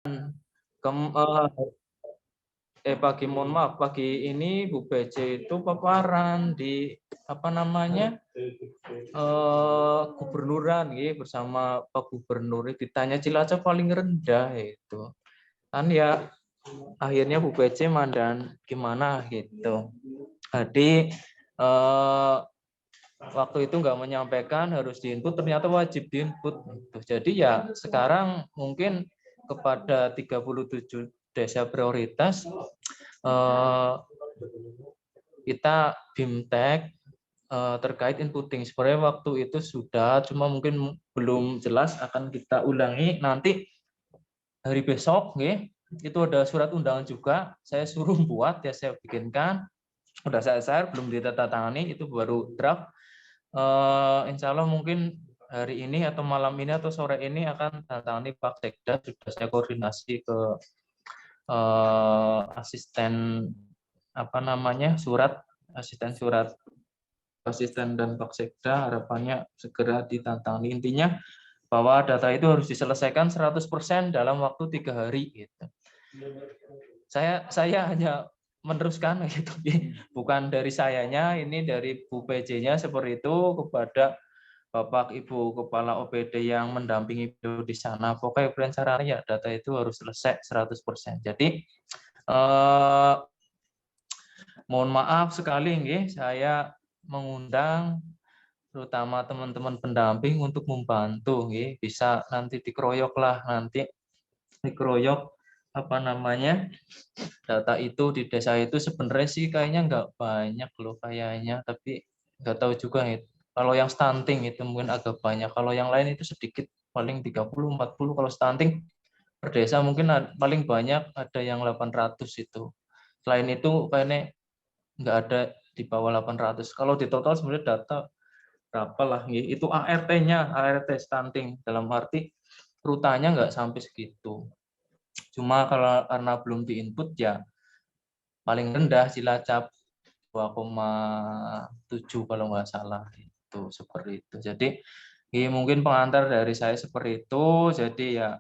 kem pagi mohon maaf, pagi ini Bu PJ itu paparan di apa namanya, gubernuran bersama Pak Gubernur, ditanya Cilacap paling rendah itu. Kan ya akhirnya Bu PJ mandan gimana gitu. Jadi waktu itu nggak menyampaikan harus diinput, ternyata wajib diinput. Jadi ya sekarang mungkin kepada 37 desa prioritas kita BIMTEK terkait inputting. Sebenarnya waktu itu sudah, cuma mungkin belum jelas, akan kita ulangi nanti hari besok. Itu ada surat undangan juga, saya suruh buat, ya saya bikinkan, udah saya share, belum ditandatangani, itu baru draft. Insya Allah mungkin hari ini atau malam ini atau sore ini akan tandatangani Pak Sekda. Sudah saya koordinasi ke asisten apa namanya asisten dan Pak Sekda, harapannya segera ditantangani. Intinya bahwa data itu harus diselesaikan 100% dalam waktu 3 hari gitu. Saya hanya meneruskan gitu, bukan dari sayanya, ini dari Bu PJ-nya seperti itu kepada Bapak Ibu Kepala OPD yang mendampingi beliau di sana. Pokoknya perencanaan ya data itu harus selesai 100%. Jadi mohon maaf sekali saya mengundang terutama teman-teman pendamping untuk membantu, bisa nanti dikeroyok lah, nanti dikeroyok apa namanya data itu di desa itu. Sebenarnya sih kayaknya nggak banyak loh kayaknya, tapi nggak tahu juga itu. Kalau yang stunting itu mungkin agak banyak, kalau yang lain itu sedikit, paling 30-40. Kalau stunting per desa mungkin paling banyak ada yang 800 itu. Selain itu kayaknya nggak ada di bawah 800. Kalau di total sebenarnya data berapa lah, itu ART-nya, ART stunting, dalam arti rutanya nggak sampai segitu. Cuma kalau karena belum diinput ya paling rendah Cilacap 2,7 kalau nggak salah, itu seperti itu. Jadi mungkin pengantar dari saya seperti itu. Jadi ya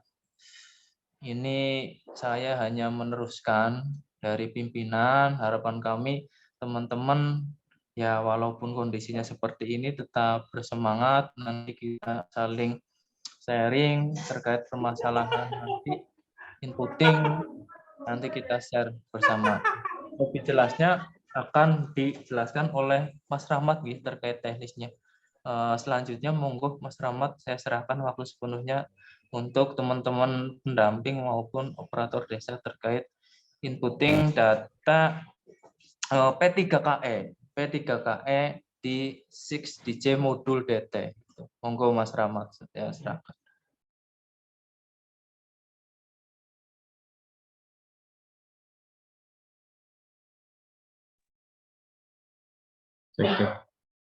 ini saya hanya meneruskan dari pimpinan. Harapan kami teman-teman ya walaupun kondisinya seperti ini tetap bersemangat, nanti kita saling sharing terkait permasalahan, nanti inputting, nanti kita share bersama. Lebih jelasnya akan dijelaskan oleh Mas Rahmat terkait teknisnya. Selanjutnya monggo Mas Rahmat, saya serahkan waktu sepenuhnya untuk teman-teman pendamping maupun operator desa terkait inputting data P3KE di 6DJ modul DT. Monggo Mas Rahmat, saya serahkan.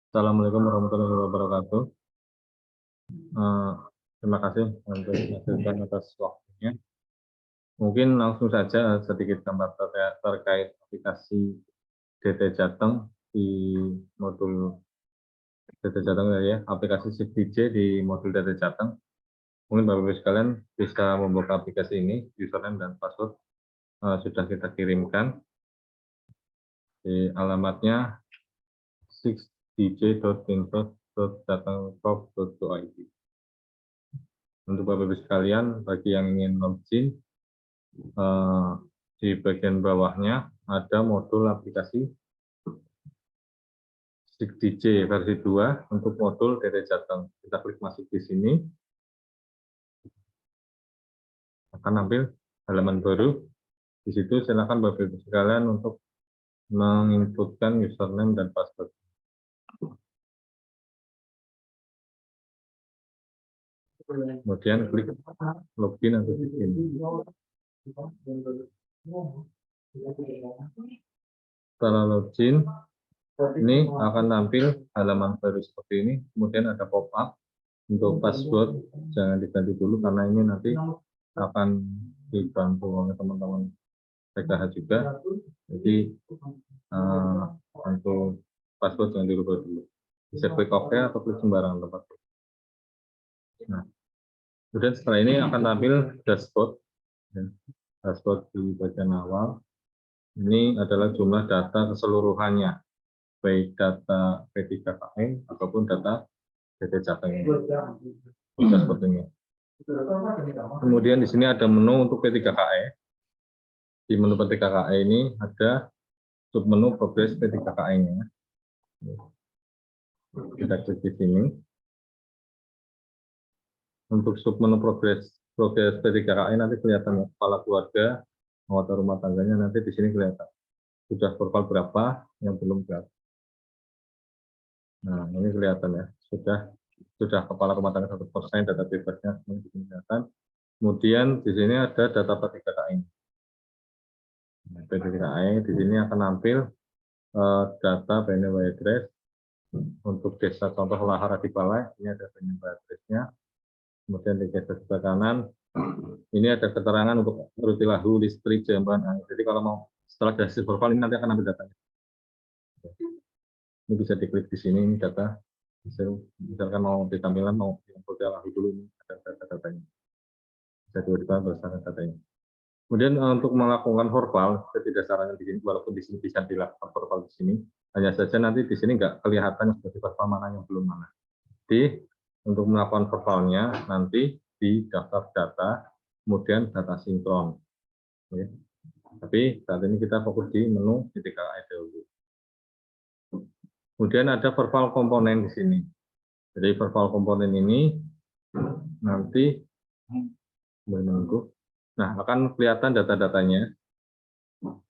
Assalamualaikum warahmatullahi wabarakatuh. Terima kasih untuk masukan atas waktunya. Mungkin langsung saja sedikit gambar terkait aplikasi DT Jateng di modul DT Jateng ya, aplikasi SIP-DJ di modul DT Jateng. Mungkin Bapak Ibu sekalian bisa membuka aplikasi ini, username dan password sudah kita kirimkan. Di alamatnya 6dj.info.jatengcorp.id. Untuk Bapak Ibu sekalian, bagi yang ingin login, di bagian bawahnya ada modul aplikasi SIP-DJ versi 2 untuk modul DT Jateng. Kita klik masuk di sini, akan ambil halaman baru. Di situ silakan Bapak Ibu sekalian untuk menginputkan username dan password. Kemudian klik login atau login. Setelah login, ini akan tampil halaman baru seperti ini. Kemudian ada pop-up untuk password, jangan diganti dulu karena ini nanti akan dibantu oleh teman-teman PKH juga. Jadi untuk password jangan dirubah dulu. Bisa klik OK atau klik sembarangan tempat. Nah, kemudian setelah ini akan tampil dashboard. Dashboard di bagian awal. Ini adalah jumlah data keseluruhannya, baik data P3KE ataupun data DT Jateng. Seperti ini. Kemudian di sini ada menu untuk P3KE. Di menu P3KE ini ada submenu progres P3KE-nya. Kita klik di sini. Untuk submenu progres P3KE nanti kelihatan kepala keluarga, anggota rumah tangganya nanti di sini kelihatan. Sudah profil berapa, yang belum berapa. Nah, ini kelihatan ya. Sudah kepala rumah tangga 100%, data bebasnya di sini kelihatan. Kemudian di sini ada data P3KE. Nah, P3KE di sini akan tampil data BNW address untuk desa contoh Lahar di Balai. Ini ada BNW address-nya. Kemudian di geser sebelah kanan, ini ada keterangan untuk Rutilahu, listrik, jamban air. Jadi kalau mau setelah hasil profil ini nanti akan ambil datanya. Ini bisa diklik di sini, ini data. Misalkan mau di tampilan, mau yang Rutilahu dulu, ini ada data-datanya. Bisa diubah berdasarkan datanya. Kemudian untuk melakukan formal, saya tidak sarankan di sini, walaupun di sini bisa dilakukan formal di sini, hanya saja nanti di sini nggak kelihatan seperti formal mana yang belum mana. Jadi untuk melakukan formalnya nanti di daftar data, kemudian data sinkron. Ya. Tapi saat ini kita fokus di menu P3KE dulu. Kemudian ada verbal komponen di sini. Jadi verbal komponen ini nanti menunggu. Nah, akan kelihatan data-datanya,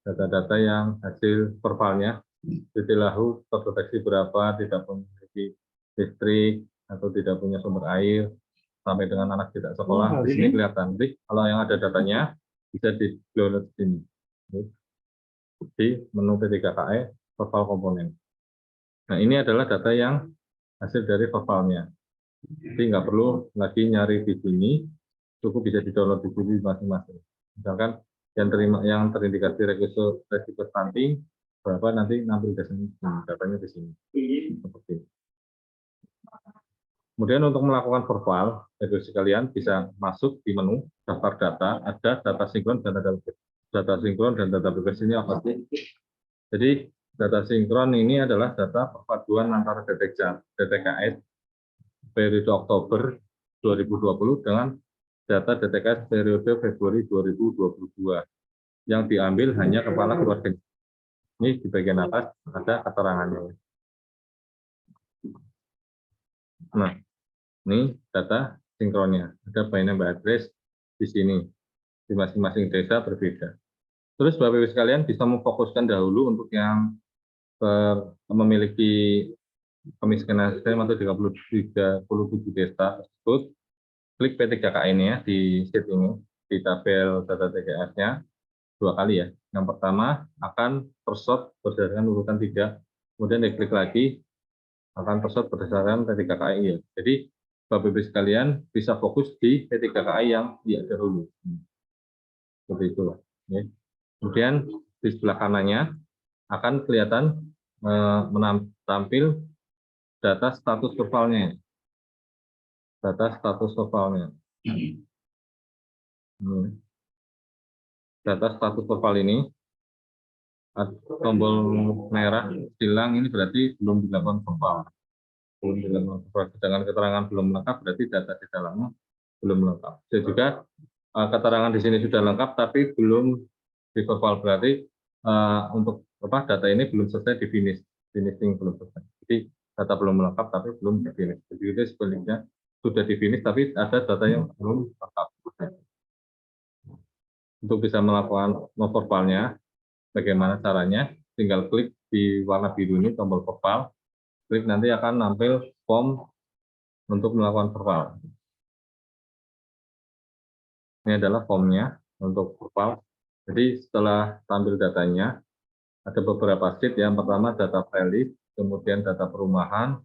data-data yang hasil verbalnya, Rutilahu terdeteksi berapa, tidak memiliki listrik atau tidak punya sumber air, sampai dengan anak tidak sekolah, di sini kelihatan. Jadi kalau yang ada datanya bisa di-download di sini. Di menu P3KE verbal komponen. Nah, ini adalah data yang hasil dari verbalnya. Jadi nggak perlu lagi nyari di sini, cukup bisa di-download di sini masing-masing. Misalkan yang terindikasi resiko stunting berapa nanti nampil di sini, datanya di sini. Seperti ini. Kemudian untuk melakukan verbal, Bapak sekalian bisa masuk di menu daftar data, ada data sinkron dan data sinkron dan data bebas ini apa sih? Jadi data sinkron ini adalah data perpaduan antara DTKS periode Oktober 2020 dengan data DTKS periode Februari 2022 yang diambil hanya kepala keluarga. Ini di bagian atas ada keterangannya. Nah, ini data sinkronnya. Ada BNW address di sini. Di masing-masing desa berbeda. Terus Bapak Ibu sekalian bisa memfokuskan dahulu untuk yang memiliki kemiskinan ekstrem atau 37 desa tersebut. Klik P3KE ini ya di sheet ini, di tabel data TKS-nya 2 kali ya. Yang pertama akan tersort berdasarkan urutan 3, kemudian diklik lagi akan tersort berdasarkan P3KE ya. Jadi Bapak Ibu sekalian bisa fokus di P3KE yang dahulu. Seperti itu. Ya. Kemudian di sebelah kanannya akan kelihatan menampil data status verbalnya. Data status verbalnya. Data status verbal ini tombol merah hilang ini berarti belum dilakukan verbal. Belum dilakukan verbal. Dengan keterangan belum lengkap berarti data di dalamnya belum lengkap. Jadi juga keterangan di sini sudah lengkap tapi belum di verbal, berarti untuk data ini belum selesai di finishing belum selesai. Jadi data belum lengkap tapi belum di finish. Jadi itu sebaliknya sudah di finish tapi ada data yang belum lengkap. Untuk bisa melakukan verbalnya, bagaimana caranya? Tinggal klik di warna biru ini tombol verbal, klik nanti akan nampil form untuk melakukan verbal. Ini adalah formnya untuk verbal. Jadi setelah tampil datanya, ada beberapa sheet. Yang pertama data playlist, kemudian data perumahan,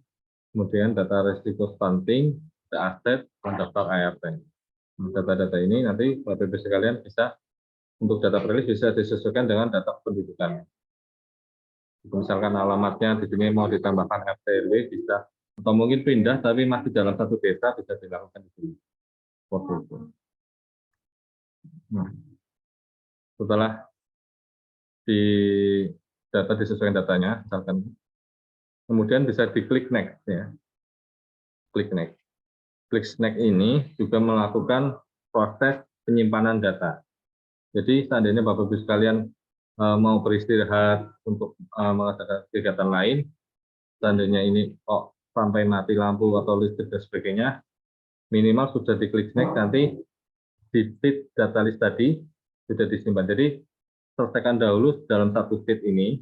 kemudian data risiko stunting, data aset, dan daftar ART. Data-data ini nanti Bapak Ibu sekalian bisa untuk data playlist bisa disesuaikan dengan data pendudukan. Misalkan alamatnya di sini mau ditambahkan RT RW bisa, atau mungkin pindah tapi masih dalam satu desa bisa dilakukan di sini. Seperti itu. Nah, setelah di data disesuaikan datanya, misalkan, kemudian bisa diklik next ya, klik next. Klik next ini juga melakukan proses penyimpanan data. Jadi seandainya Bapak Ibu sekalian mau beristirahat untuk mengadakan kegiatan lain, seandainya ini sampai mati lampu atau listrik dan sebagainya, minimal sudah diklik next, nanti di sheet data list tadi sudah disimpan. Jadi selesaikan dahulu dalam satu sheet ini,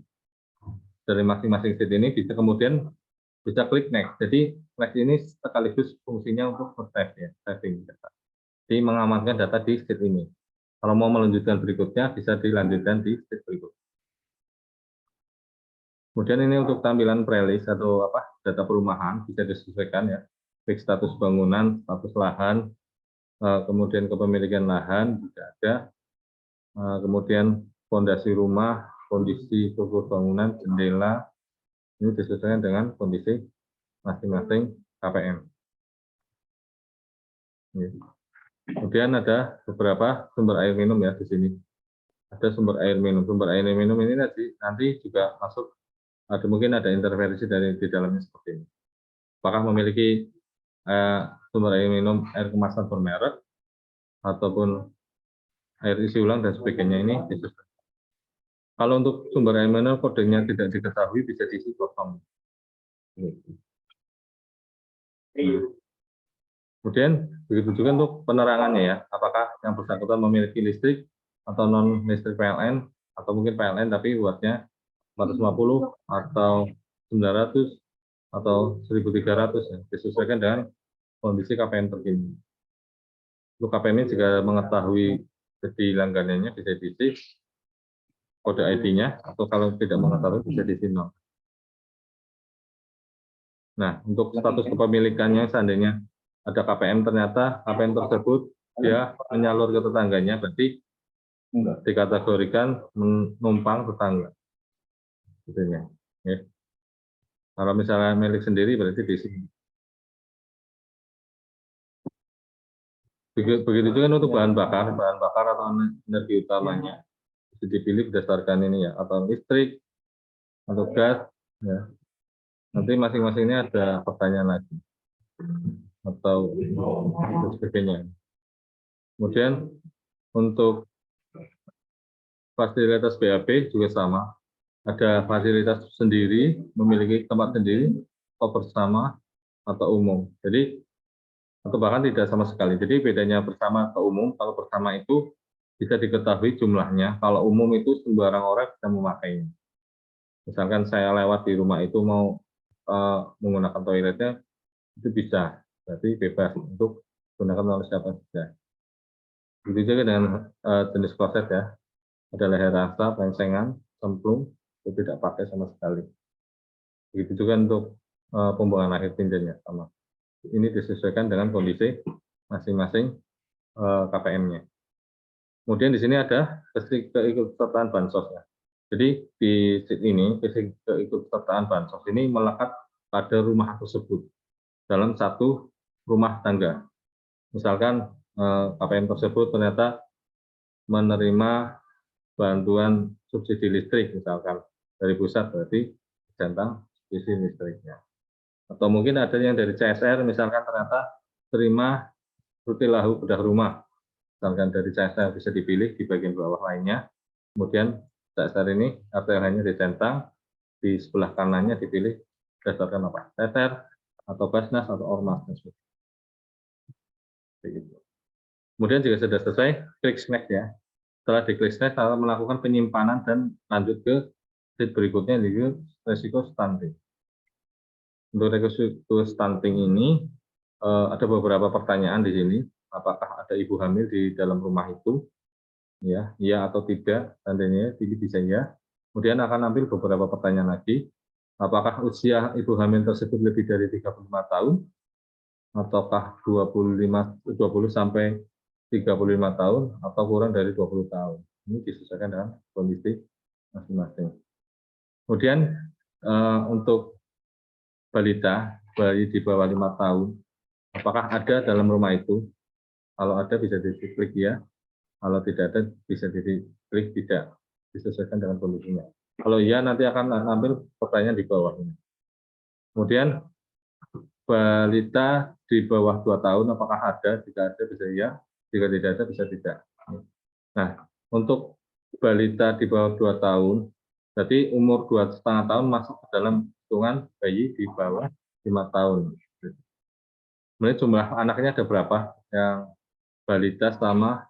dari masing-masing sheet ini bisa kemudian bisa klik next. Jadi next ini sekaligus fungsinya untuk save ya, saving data. Jadi mengamankan data di sheet ini. Kalau mau melanjutkan berikutnya bisa dilanjutkan di sheet berikutnya. Kemudian ini untuk tampilan prelist atau data perumahan bisa disesuaikan ya, baik status bangunan, status lahan, kemudian kepemilikan lahan juga ada, kemudian fondasi rumah, kondisi struktur bangunan, jendela, ini disesuaikan dengan kondisi masing-masing KPM. Kemudian ada beberapa sumber air minum ya di sini. Ada sumber air minum. Sumber air minum ini nanti juga masuk, mungkin ada intervensi di dalamnya seperti ini. Apakah memiliki sumber air minum air kemasan bermerek ataupun air isi ulang dan sebagainya, ini disesuaikan. Kalau untuk sumber air minum kodenya tidak diketahui bisa diisi kosong. Kemudian begitu juga untuk penerangannya ya, apakah yang bersangkutan memiliki listrik atau non listrik PLN, atau mungkin PLN tapi buatnya 450 atau 900 atau 1300 ya, disesuaikan dengan kondisi KPM terkini. Untuk KPM ini jika mengetahui jadi langganannya bisa diisi kode ID-nya, atau kalau tidak mengetahui bisa diisi 0. Nah, untuk status kepemilikannya, seandainya ada KPM, ternyata KPM tersebut dia menyalur ke tetangganya, berarti dikategorikan menumpang tetangga. Gitu ya. Kalau misalnya milik sendiri berarti di sini. Begitu juga untuk bahan bakar atau energi utamanya bisa dipilih berdasarkan ini ya, atau listrik atau gas ya. Nanti masing-masing ini ada pertanyaan lagi atau sebagainya. Kemudian untuk fasilitas BAP juga sama, ada fasilitas sendiri, memiliki tempat sendiri, atau bersama atau umum. Jadi atau bahkan tidak sama sekali. Jadi bedanya bersama atau umum, kalau bersama itu bisa diketahui jumlahnya, kalau umum itu sembarang orang bisa memakainya. Misalkan saya lewat di rumah itu mau menggunakan toiletnya, itu bisa, berarti bebas untuk gunakan oleh siapa saja. Begitu juga dengan jenis kloset ya, ada leher rasa, pengsengan, cemplung, itu tidak pakai sama sekali. Begitu juga untuk pembuangan akhir tinjanya sama. Ini disesuaikan dengan kondisi masing-masing KPM-nya. Kemudian di sini ada keikutsertaan bansos ya. Jadi di sheet ini keikutsertaan bansos ini melekat pada rumah tersebut dalam satu rumah tangga. Misalkan KPM tersebut ternyata menerima bantuan subsidi listrik misalkan dari pusat, berarti tentang subsidi listriknya. Atau mungkin ada yang dari CSR misalkan ternyata terima rutilahu bedah rumah. Misalkan dari CSR bisa dipilih di bagian bawah lainnya, kemudian CSR ini RTL-nya dicentang, di sebelah kanannya dipilih berdasarkan apa? CSR atau Basnas atau Ormas. Begitu. Kemudian jika sudah selesai, klik next ya. Setelah diklik next, akan melakukan penyimpanan dan lanjut ke sheet berikutnya, yaitu resiko stunting. Untuk resiko stunting ini ada beberapa pertanyaan di sini. Apakah ada ibu hamil di dalam rumah itu? Ya atau tidak, seandainya ini bisa ya. Kemudian akan ambil beberapa pertanyaan lagi. Apakah usia ibu hamil tersebut lebih dari 35 tahun? Ataukah 20 sampai 35 tahun atau kurang dari 20 tahun? Ini disesuaikan dengan kondisi masing-masing. Kemudian untuk balita, bayi di bawah 5 tahun, apakah ada dalam rumah itu? Kalau ada bisa diklik ya, Kalau tidak ada, bisa diklik tidak, disesuaikan dengan kondisinya. Kalau iya, nanti akan ambil pertanyaan di bawahnya. Kemudian, balita di bawah 2 tahun, apakah ada? Jika ada, bisa iya. Jika tidak ada, bisa tidak. Nah, untuk balita di bawah 2 tahun, jadi umur 2,5 tahun masuk ke dalam hitungan bayi di bawah 5 tahun. Sebenarnya jumlah anaknya ada berapa? Yang balita sama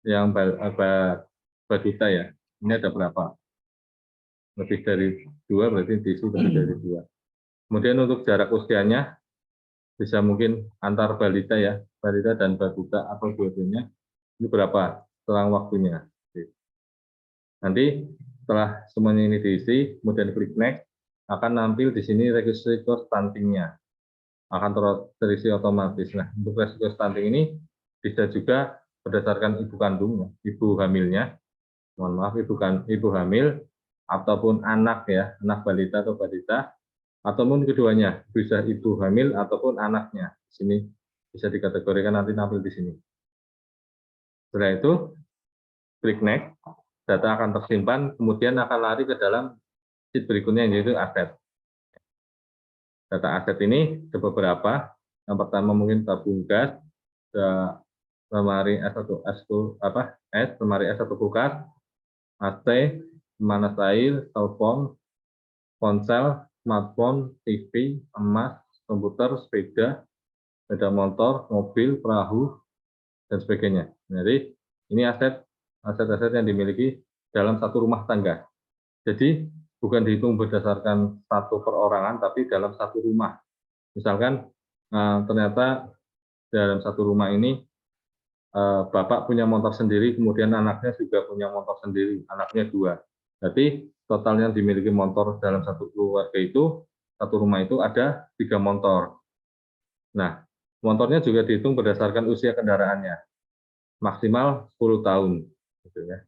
yang balita ya. Ini ada berapa? Lebih dari 2, berarti diisi lebih dari 2. Kemudian untuk jarak usianya, bisa mungkin antar balita ya, balita dan balita atau dua-duanya, ini berapa selang waktunya. Nanti setelah semuanya ini diisi, kemudian klik next, akan nampil di sini resiko stuntingnya. Akan terisi otomatis. Nah, untuk resiko stunting ini bisa juga berdasarkan ibu kandungnya, ibu hamilnya, mohon maaf, ibu hamil, ataupun anak ya, anak balita atau balita, ataupun keduanya, bisa ibu hamil ataupun anaknya. Di sini bisa dikategorikan nanti nampil di sini. Setelah itu, klik next, data akan tersimpan, kemudian akan lari ke dalam sheet berikutnya, yaitu aset. Data aset ini ada beberapa. Yang pertama mungkin tabung gas, lemari lemari S1 kulkas, AC, pemanas air, telepon, ponsel, smartphone, TV, emas, komputer, sepeda motor, mobil, perahu, dan sebagainya. Jadi ini aset-aset yang dimiliki dalam satu rumah tangga. Jadi bukan dihitung berdasarkan satu perorangan, tapi dalam satu rumah. Misalkan ternyata dalam satu rumah ini bapak punya motor sendiri, kemudian anaknya juga punya motor sendiri, anaknya 2. Berarti totalnya dimiliki motor dalam satu keluarga itu, satu rumah itu ada 3 motor. Nah, motornya juga dihitung berdasarkan usia kendaraannya, maksimal 10 tahun. Gitu ya.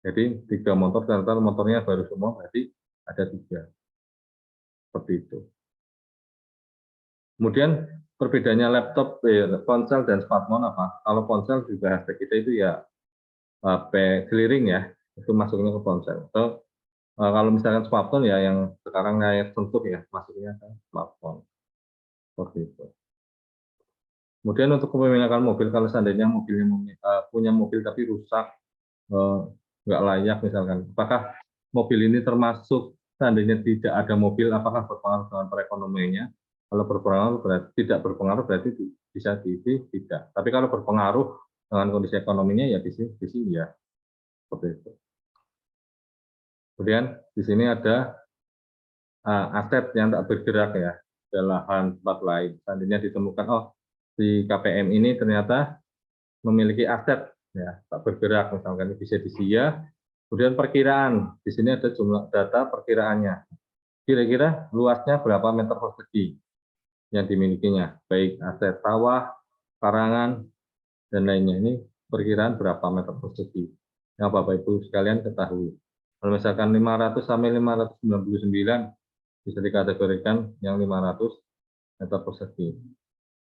Jadi 3 motor, ternyata motornya baru semua, berarti ada 3. Seperti itu. Kemudian perbedaannya laptop, ponsel dan smartphone apa? Kalau ponsel juga HP kita itu ya HP clearing ya, itu masuknya ke ponsel. Atau kalau misalkan smartphone ya yang sekarang layar sentuh ya, masuknya ke smartphone. Seperti itu. Kemudian untuk kepemilikan mobil, kalau seandainya mobilnya punya mobil tapi rusak, nggak layak misalkan, apakah mobil ini termasuk seandainya tidak ada mobil, apakah berpengaruh dengan perekonomiannya? Kalau berpengaruh berarti tidak berpengaruh, berarti bisa diisi tidak. Tapi kalau berpengaruh dengan kondisi ekonominya ya diisi ya. Seperti itu. Kemudian di sini ada aset yang tak bergerak ya, ada lahan tempat lain. Seandainya ditemukan, oh di KPM ini ternyata memiliki aset ya tak bergerak, misalkan bisa disia. Kemudian perkiraan, di sini ada jumlah data perkiraannya. Kira-kira luasnya berapa meter persegi yang dimilikinya, baik aset sawah, karangan, dan lainnya. Ini perkiraan berapa meter persegi yang Bapak Ibu sekalian ketahui. Kalau misalkan 500 sampai 599 bisa dikategorikan yang 500 meter persegi.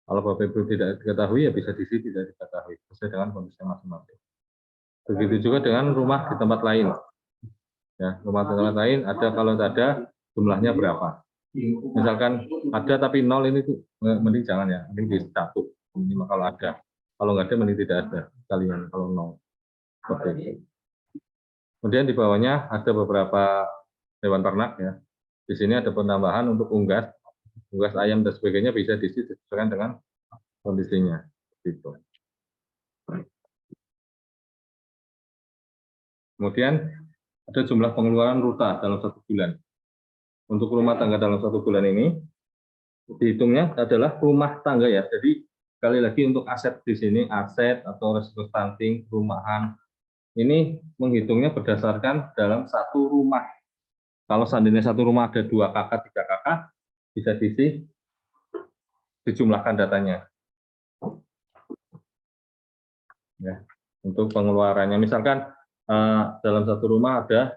Kalau Bapak Ibu tidak diketahui ya bisa diisi tidak diketahui sesuai dengan kondisi masing-masing. Begitu juga dengan rumah di tempat lain. Ya, rumah di tempat lain ada, kalau tidak ada jumlahnya berapa. Misalkan ada tapi 0, ini tuh mending jangan ya, mending di 1 minimal kalau ada. Kalau nggak ada mending tidak ada sekalian kalau 0. Seperti itu. Kemudian di bawahnya ada beberapa hewan ternak ya. Di sini ada penambahan untuk unggas ayam dan sebagainya, bisa disesuaikan dengan kondisinya. Gitu. Kemudian ada jumlah pengeluaran ruta dalam 1 bulan. Untuk rumah tangga dalam 1 bulan ini dihitungnya adalah rumah tangga ya. Jadi sekali lagi untuk aset di sini, aset atau resiko stunting rumahan ini menghitungnya berdasarkan dalam 1 rumah. Kalau seandainya 1 rumah ada 2 kakak, 3 kakak, bisa dijumlahkan datanya. Ya, untuk pengeluarannya, misalkan dalam 1 rumah ada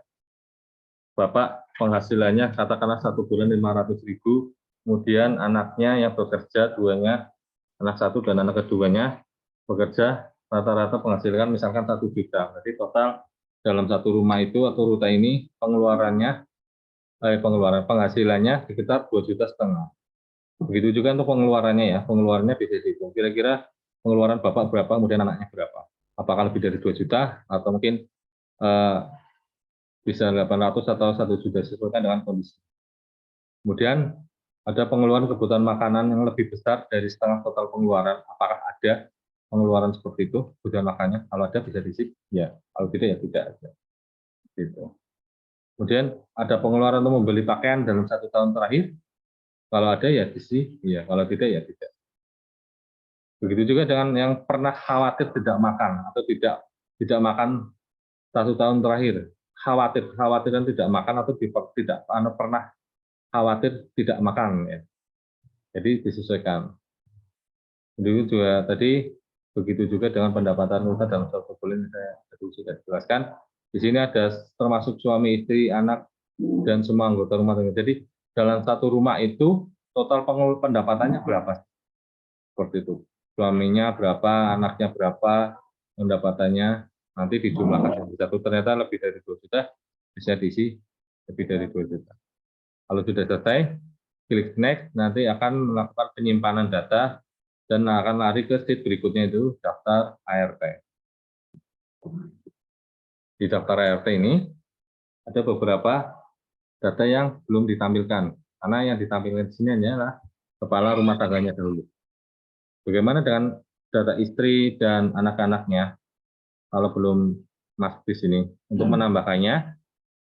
bapak penghasilannya katakanlah 1 bulan 500.000, kemudian anaknya yang bekerja, 2-nya, anak 1 dan anak keduanya bekerja rata-rata penghasilan misalkan 1 juta. Berarti total dalam satu rumah itu atau ruta ini penghasilannya sekitar 2,5 juta. Begitu juga untuk pengeluarannya ya, pengeluarannya bisa dihitung. Kira-kira pengeluaran Bapak berapa, kemudian anaknya berapa? Apakah lebih dari 2 juta atau mungkin bisa 800 atau 1 juta sesuai dengan kondisi. Kemudian ada pengeluaran kebutuhan makanan yang lebih besar dari setengah total pengeluaran. Apakah ada pengeluaran seperti itu, kebutuhan makannya? Kalau ada bisa diisi, ya. Kalau tidak ya tidak ada. Gitu. Kemudian ada pengeluaran untuk membeli pakaian dalam 1 tahun terakhir. Kalau ada ya diisi, ya. Kalau tidak ya tidak. Begitu juga dengan yang pernah khawatir tidak makan atau tidak makan 1 tahun terakhir. Khawatiran tidak makan atau tidak pernah khawatir tidak makan ya. Jadi disesuaikan. Begitu juga tadi, begitu juga dengan pendapatan ruta dalam satu bulan saya tadi sudah jelaskan. Di sini ada termasuk suami, istri, anak, dan semua anggota rumah tangga. Jadi dalam satu rumah itu total pendapatannya berapa? Seperti itu. Suaminya berapa, anaknya berapa, pendapatannya nanti dijumlahkan jadi satu. Ternyata lebih dari 2 juta, bisa diisi lebih dari 2 juta. Kalau sudah selesai, klik next, nanti akan melakukan penyimpanan data dan akan lari ke sheet berikutnya, itu daftar ART. Di daftar ART ini ada beberapa data yang belum ditampilkan, karena yang ditampilkan di sini adalah kepala rumah tangganya dahulu. Bagaimana dengan data istri dan anak-anaknya? Kalau belum masuk di sini, untuk menambahkannya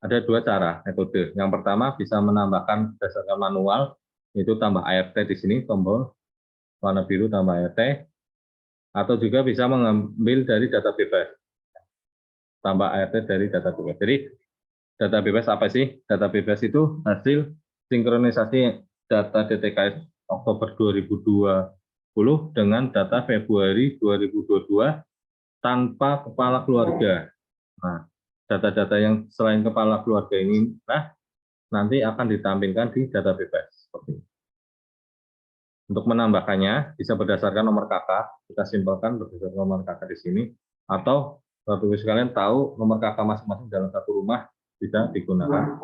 ada 2 cara metode. Yang pertama bisa menambahkan berdasarkan manual, yaitu tambah ART di sini, tombol warna biru tambah ART, atau juga bisa mengambil dari data bebas, tambah ART dari data bebas. Jadi data bebas apa sih? Data bebas itu hasil sinkronisasi data DTKS Oktober 2020 dengan data Februari 2022 tanpa kepala keluarga. Nah, data-data yang selain kepala keluarga ini nanti akan ditampilkan di data bebas. Seperti ini. Untuk menambahkannya bisa berdasarkan nomor KK, kita simpelkan berdasarkan nomor KK di sini, atau Bapak Ibu sekalian tahu nomor KK masing-masing dalam satu rumah bisa digunakan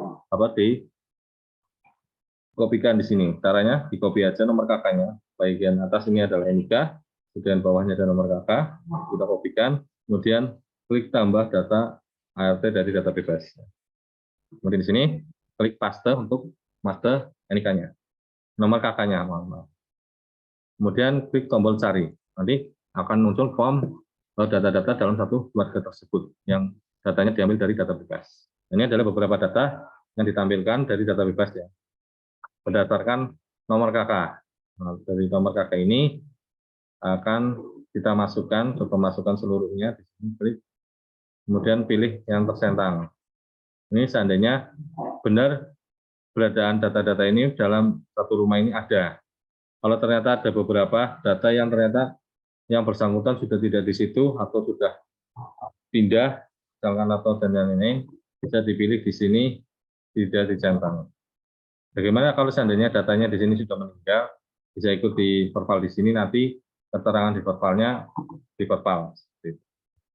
kopikan di sini. Caranya di copy aja nomor KK-nya. Bagian atas ini adalah NIK, kemudian bawahnya ada nomor KK, kita kopikan, kemudian klik tambah data ART dari data bebas. Kemudian di sini klik paste untuk master NIK-nya, nomor KK-nya, kemudian klik tombol cari. Nanti akan muncul form data-data dalam satu keluarga tersebut yang datanya diambil dari data bebas. Ini adalah beberapa data yang ditampilkan dari data bebas ya, berdasarkan nomor KK. Nah, dari nomor KK ini akan kita masukkan, coba masukkan seluruhnya di sini, klik, kemudian pilih yang tersentang. Ini seandainya benar keberadaan data-data ini dalam satu rumah ini ada. Kalau ternyata ada beberapa data yang ternyata yang bersangkutan sudah tidak di situ atau sudah pindah, misalkan atau dan yang ini bisa dipilih di sini, tidak dicentang. Bagaimana kalau seandainya datanya di sini sudah meninggal, bisa ikut di verval di sini, nanti keterangan di vervalnya di verval.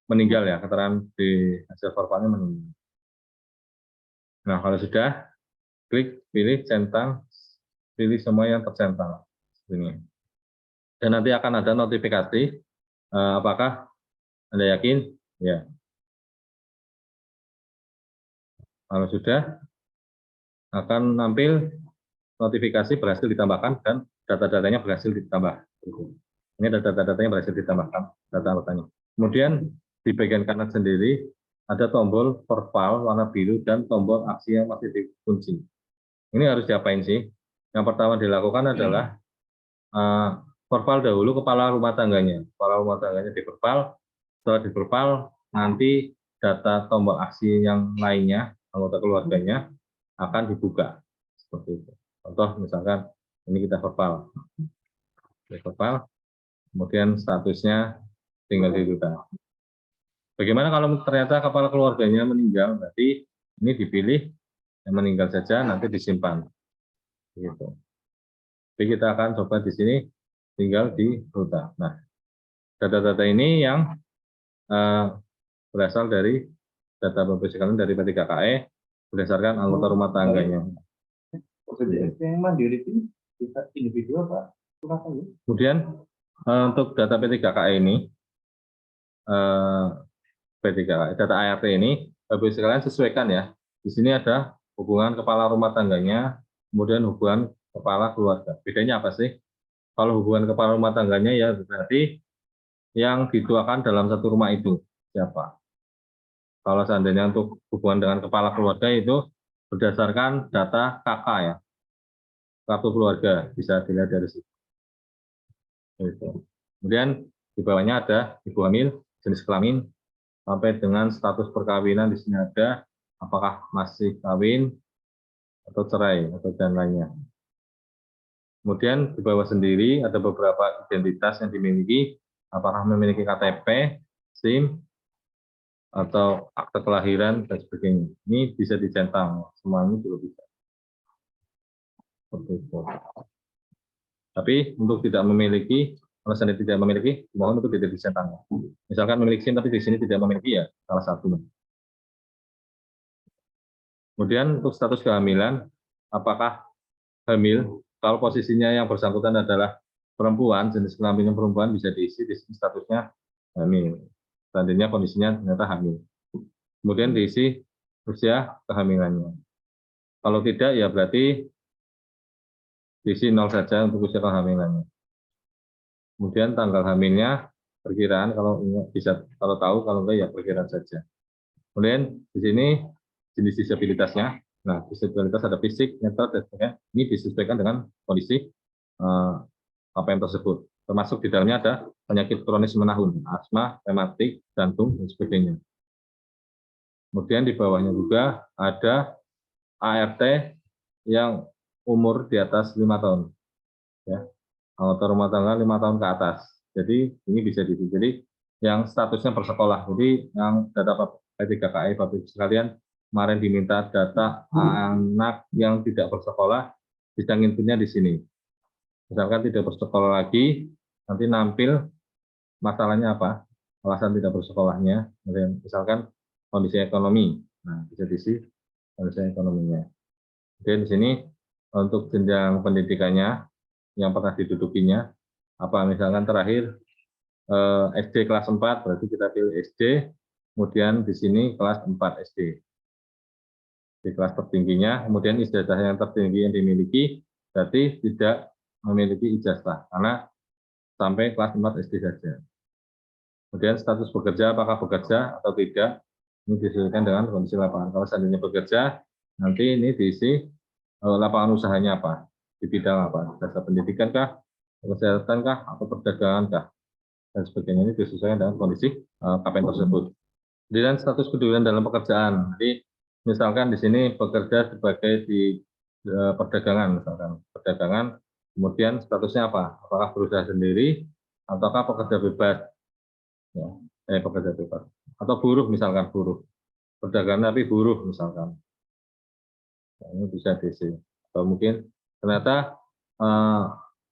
Meninggal ya, keterangan di hasil vervalnya meninggal. Nah, kalau sudah, klik pilih centang, pilih semua yang tercentang. Ini. Dan nanti akan ada notifikasi, apakah Anda yakin? Ya. Kalau sudah, akan nampil notifikasi berhasil ditambahkan dan data-datanya berhasil ditambah. Ini data-datanya berhasil ditambahkan, data anggotanya. Kemudian di bagian kanan sendiri ada tombol verval warna biru dan tombol aksi yang masih dikunci. Ini harus diapain sih? Yang pertama dilakukan adalah verval dahulu kepala rumah tangganya. Kepala rumah tangganya di verval. Setelah di verval, nanti data tombol aksi yang lainnya, anggota keluarganya, akan dibuka. Seperti itu. Contoh misalkan ini kita verval. Kemudian statusnya tinggal di ruta. Bagaimana kalau ternyata kepala keluarganya meninggal? Berarti ini dipilih yang meninggal saja, nanti disimpan. Gitu. Jadi kita akan coba di sini tinggal di ruta. Nah, data-data ini yang berasal dari data Bapak sekalian dari P3KE berdasarkan anggota rumah tangganya. Yang mandiri itu bisa individu apa? Kemudian untuk data P3KE ini, P3KE, data ART ini, Bapak sekalian sesuaikan ya. Di sini ada hubungan kepala rumah tangganya, kemudian hubungan kepala keluarga. Bedanya apa sih? Kalau hubungan kepala rumah tangganya ya berarti yang dituakan dalam satu rumah itu siapa? Kalau seandainya untuk hubungan dengan kepala keluarga itu berdasarkan data KK ya, kartu keluarga, bisa dilihat dari situ. Kemudian di bawahnya ada ibu hamil, jenis kelamin, sampai dengan status perkawinan di sini ada, apakah masih kawin atau cerai atau dan lainnya. Kemudian di bawah sendiri ada beberapa identitas yang dimiliki, apakah memiliki KTP, SIM, atau akte kelahiran dan sebagainya. Ini bisa dicentang, semuanya juga bisa. Seperti itu. Tapi untuk tidak memiliki, kalau saya tidak memiliki, mohon untuk tidak dicentang. Misalkan memiliki SIM tapi di sini tidak memiliki ya salah satu. Kemudian untuk status kehamilan, apakah hamil? Kalau posisinya yang bersangkutan adalah perempuan, jenis kelamin perempuan bisa diisi di sini statusnya hamil. Seandainya kondisinya ternyata hamil. Kemudian diisi usia kehamilannya. Kalau tidak ya berarti diisi 0 saja untuk usia kehamilannya. Kemudian tanggal hamilnya perkiraan kalau bisa kalau tahu, kalau enggak ya perkiraan saja. Kemudian di sini jenis disabilitasnya. Nah, disabilitas ada fisik, mental, dan sebagainya. Ini disesuaikan dengan kondisi KPM tersebut. Termasuk di dalamnya ada penyakit kronis menahun, asma, rematik, jantung, dan sebagainya. Kemudian di bawahnya juga ada ART yang umur di atas 5 tahun. Ya, anggota rumah tangga 5 tahun ke atas. Jadi ini bisa diisi. Jadi yang statusnya bersekolah. Jadi yang data P3KE Bapak sekalian kemarin diminta data anak yang tidak bersekolah, bisa nginputnya di sini. Misalkan tidak bersekolah lagi, nanti nampil masalahnya apa, alasan tidak bersekolahnya, misalkan kondisi ekonomi, nah bisa diisi kondisi ekonominya. Kemudian di sini untuk jenjang pendidikannya yang pernah didudukinya, apa misalkan terakhir SD kelas 4, berarti kita pilih SD, kemudian di sini kelas 4 SD. Di kelas tertingginya, kemudian ijazah yang tertinggi yang dimiliki, berarti tidak memiliki ijazah, karena sampai kelas 4 SD saja. Kemudian status bekerja, apakah bekerja atau tidak, ini disesuaikan dengan kondisi lapangan. Kalau seandainya bekerja, nanti ini diisi lapangan usahanya apa, di bidang apa, jasa pendidikan kah, kesehatan kah, atau perdagangan kah, dan sebagainya. Ini disesuaikan dengan kondisi KPM tersebut. Kemudian status kedudukan dalam pekerjaan. Jadi misalkan di sini bekerja sebagai di perdagangan, misalkan perdagangan, kemudian statusnya apa? Apakah berusaha sendiri ataukah pekerja bebas? Ya, pekerja bebas. Atau buruh misalkan, buruh. Perdagangan tapi buruh misalkan. Nah, ini bisa diisi. Atau mungkin ternyata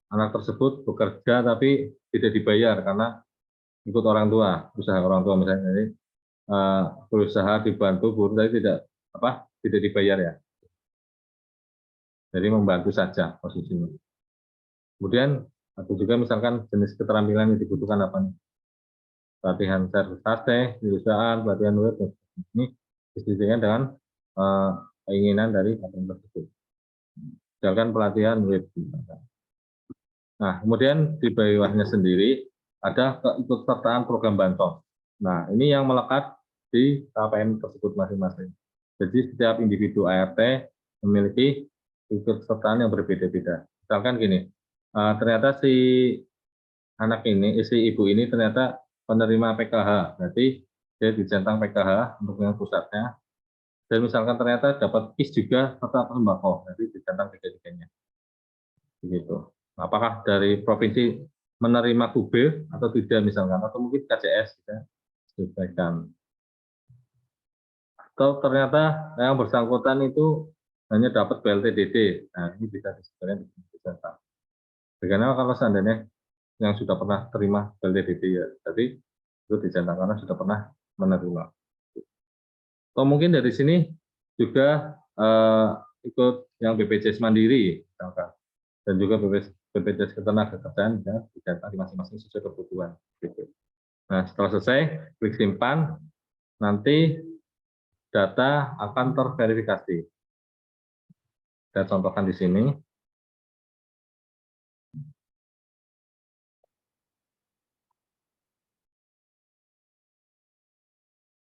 anak tersebut bekerja tapi tidak dibayar karena ikut orang tua, usaha orang tua misalnya. Jadi berusaha dibantu buruh tapi tidak dibayar ya. Jadi membantu saja posisinya. Kemudian atau juga misalkan jenis keterampilan yang dibutuhkan apa nih? Pelatihan servis AC, perusahaan, pelatihan web, ini disesuaikan dengan keinginan dari KPM tersebut. Misalkan pelatihan web. Nah, kemudian di bawahnya sendiri ada keikutsertaan program bansos. Nah, ini yang melekat di KPM tersebut masing-masing. Jadi setiap individu ART memiliki keikutsertaan yang berbeda-beda. Misalkan gini, ternyata si anak ini, si ibu ini ternyata penerima PKH, berarti dia dicentang PKH untuk yang pusatnya. Dan misalkan ternyata dapat KIS juga serta sembako, jadi dicentang tiga-tiganya. Begitu. Apakah dari provinsi menerima KUB atau tidak misalkan, atau mungkin KCS kita sesuaikan. Atau ternyata yang bersangkutan itu hanya dapat BLTDD. Nah, ini bisa disesuaikan di data. Bagaimana kalau seandainya yang sudah pernah terima BLTDD ya, jadi itu dicentang karena sudah pernah menerima. Atau mungkin dari sini juga ikut yang BPJS Mandiri, misalkan, dan juga BPJS Ketenagakerjaan ya, dicentang di masing-masing sesuai kebutuhan. Gitu. Nah, setelah selesai, klik simpan, nanti data akan terverifikasi. Saya contohkan di sini.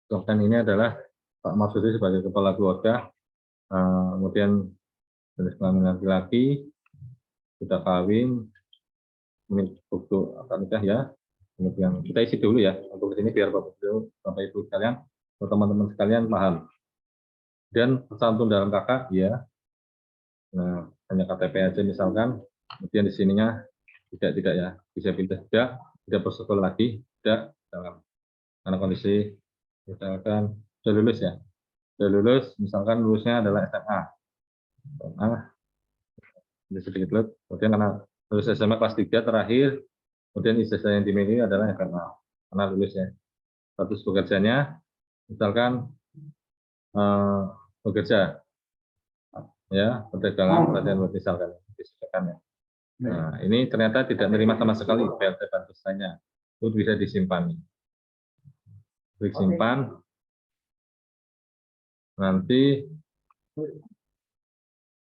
Contohkan ini adalah Pak Marsudi sebagai kepala keluarga, kemudian jenis kelamin laki-laki, sudah kawin, ini buku akad nikah ya. Kemudian kita isi dulu ya untuk ini biar Bapak Ibu sekalian, teman-teman sekalian paham. Dan tercantum dalam kakak ya. Nah, hanya KTP aja misalkan. Kemudian di sininya tidak ya, bisa pindah tidak bersekolah lagi, tidak dalam karena kondisi misalkan sudah lulus ya. Sudah lulus, misalkan lulusnya adalah SMA. Ini sedikit lihat. Kemudian karena lulus SMA kelas 3 terakhir, kemudian ijazah yang dimiliki adalah SMA. Karena lulusnya. Status pekerjanya, misalkan bekerja, ya perdagangan, pelatihan misalkan, disediakan ya. Nah, ini ternyata tidak menerima sama sekali PLT bantusannya. Itu bisa disimpan. Klik simpan. Nanti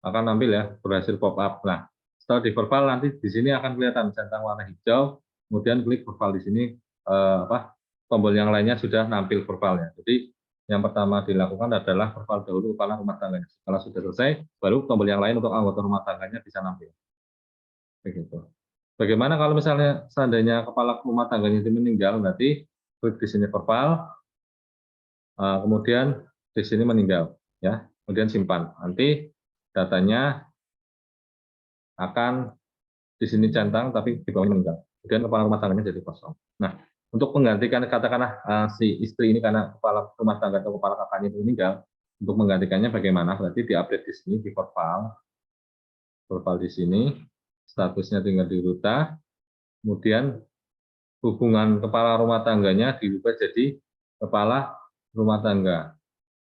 akan ambil ya berhasil pop up. Nah, setelah di profile nanti di sini akan kelihatan centang warna hijau. Kemudian klik profile di sini tombol yang lainnya sudah nampil profilnya. Jadi yang pertama dilakukan adalah profil dahulu kepala rumah tangganya. Kalau sudah selesai, baru tombol yang lain untuk anggota rumah tangganya bisa nampil. Begitu. Bagaimana kalau misalnya seandainya kepala rumah tangganya itu meninggal, nanti klik di sini profil, kemudian di sini meninggal, ya, kemudian simpan. Nanti datanya akan di sini centang, tapi di bawahnya meninggal. Kemudian kepala rumah tangganya jadi kosong. Nah, untuk menggantikan katakanlah si istri ini karena kepala rumah tangga atau kepala kakaknya itu meninggal, untuk menggantikannya bagaimana? Berarti diupdate di sini di profile di sini, statusnya tinggal diruta, kemudian hubungan kepala rumah tangganya dirubah jadi kepala rumah tangga.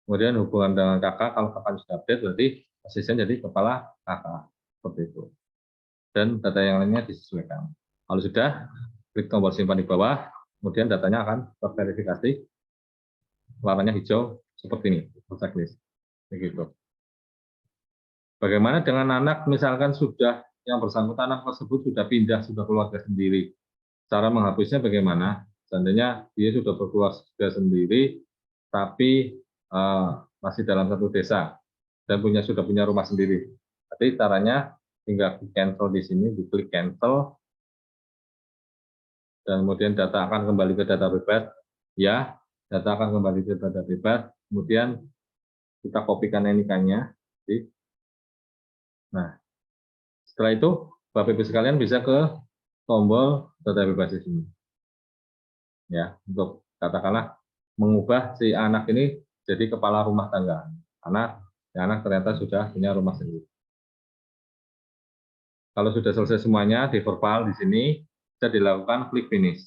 Kemudian hubungan dengan kakak, kalau kakak sudah update, berarti asisten jadi kepala kakak. Seperti itu. Dan data yang lainnya disesuaikan. Kalau sudah, klik tombol simpan di bawah, kemudian datanya akan terverifikasi, warnanya hijau seperti ini, checklist. Begitu. Bagaimana dengan anak, misalkan sudah yang bersangkutan anak tersebut sudah pindah, sudah keluarga sendiri. Cara menghapusnya bagaimana? Seandainya dia sudah berkeluarga sendiri, tapi masih dalam satu desa dan sudah punya rumah sendiri. Jadi caranya tinggal di cancel di sini, diklik cancel, dan kemudian data akan kembali ke data bebas. Ya, data akan kembali ke data bebas. Kemudian kita kopikan NIK-nya. Nah, setelah itu Bapak Ibu sekalian bisa ke tombol data bebas di sini. Ya, untuk katakanlah mengubah si anak ini jadi kepala rumah tangga. Karena si anak ternyata sudah punya rumah sendiri. Kalau sudah selesai semuanya di profile di sini, bisa dilakukan klik finish.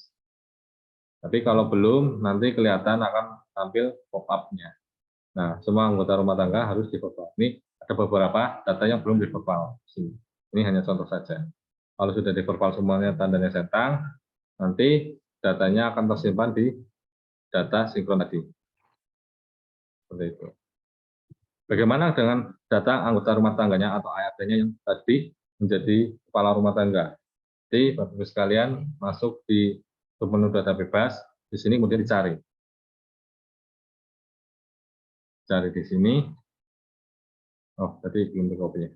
Tapi kalau belum, nanti kelihatan akan tampil pop-up-nya. Nah, semua anggota rumah tangga harus di profile. Ini ada beberapa data yang belum di profile. Ini hanya contoh saja. Kalau sudah di profile semuanya tandanya centang, nanti datanya akan tersimpan di data sinkron tadi. Seperti itu. Bagaimana dengan data anggota rumah tangganya atau ART-nya yang tadi menjadi kepala rumah tangga? Jadi, Bapak Ibu sekalian masuk di menu data bebas, di sini kemudian dicari. Cari di sini. Oh, tadi belum dikopinya.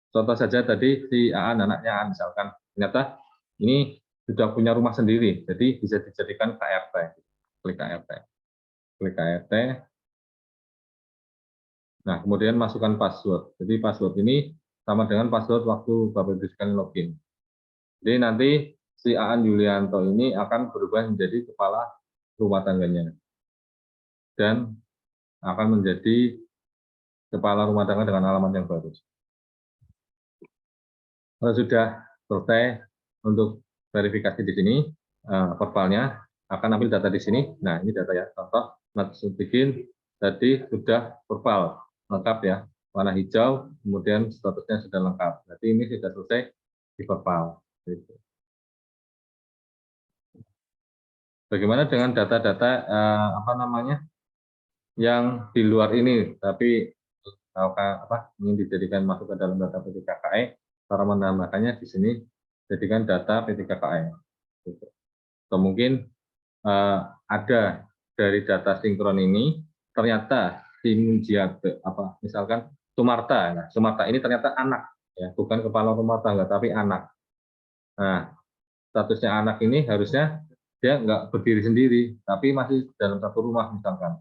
Contoh saja tadi si Aan, anaknya Aan misalkan, ternyata ini sudah punya rumah sendiri, jadi bisa dijadikan KRT. Klik KRT. Klik KRT. Nah, kemudian masukkan password. Jadi password ini sama dengan password waktu Bapak Ibu sekalian login. Jadi nanti si Aan Yulianto ini akan berubah menjadi kepala rumah tangganya. Dan akan menjadi kepala rumah tangga dengan alamat yang baru. Kalau sudah selesai untuk verifikasi di sini, verbalnya akan ambil data di sini. Nah, ini data ya. Contoh, Matsudin tadi sudah verbal lengkap ya, warna hijau, kemudian statusnya sudah lengkap. Berarti ini sudah selesai di verbal. Gitu. Bagaimana dengan data-data apa namanya yang di luar ini, tapi ingin dijadikan masuk ke dalam data P3KE, cara menambahkannya di sini jadikan data P3KE. Gitu. Atau mungkin ada dari data sinkron ini ternyata si Munjiate, misalkan Sumarta. Nah, Sumarta ini ternyata anak, ya, bukan kepala rumah tangga tapi anak. Nah, statusnya anak ini harusnya dia nggak berdiri sendiri, tapi masih dalam satu rumah misalkan.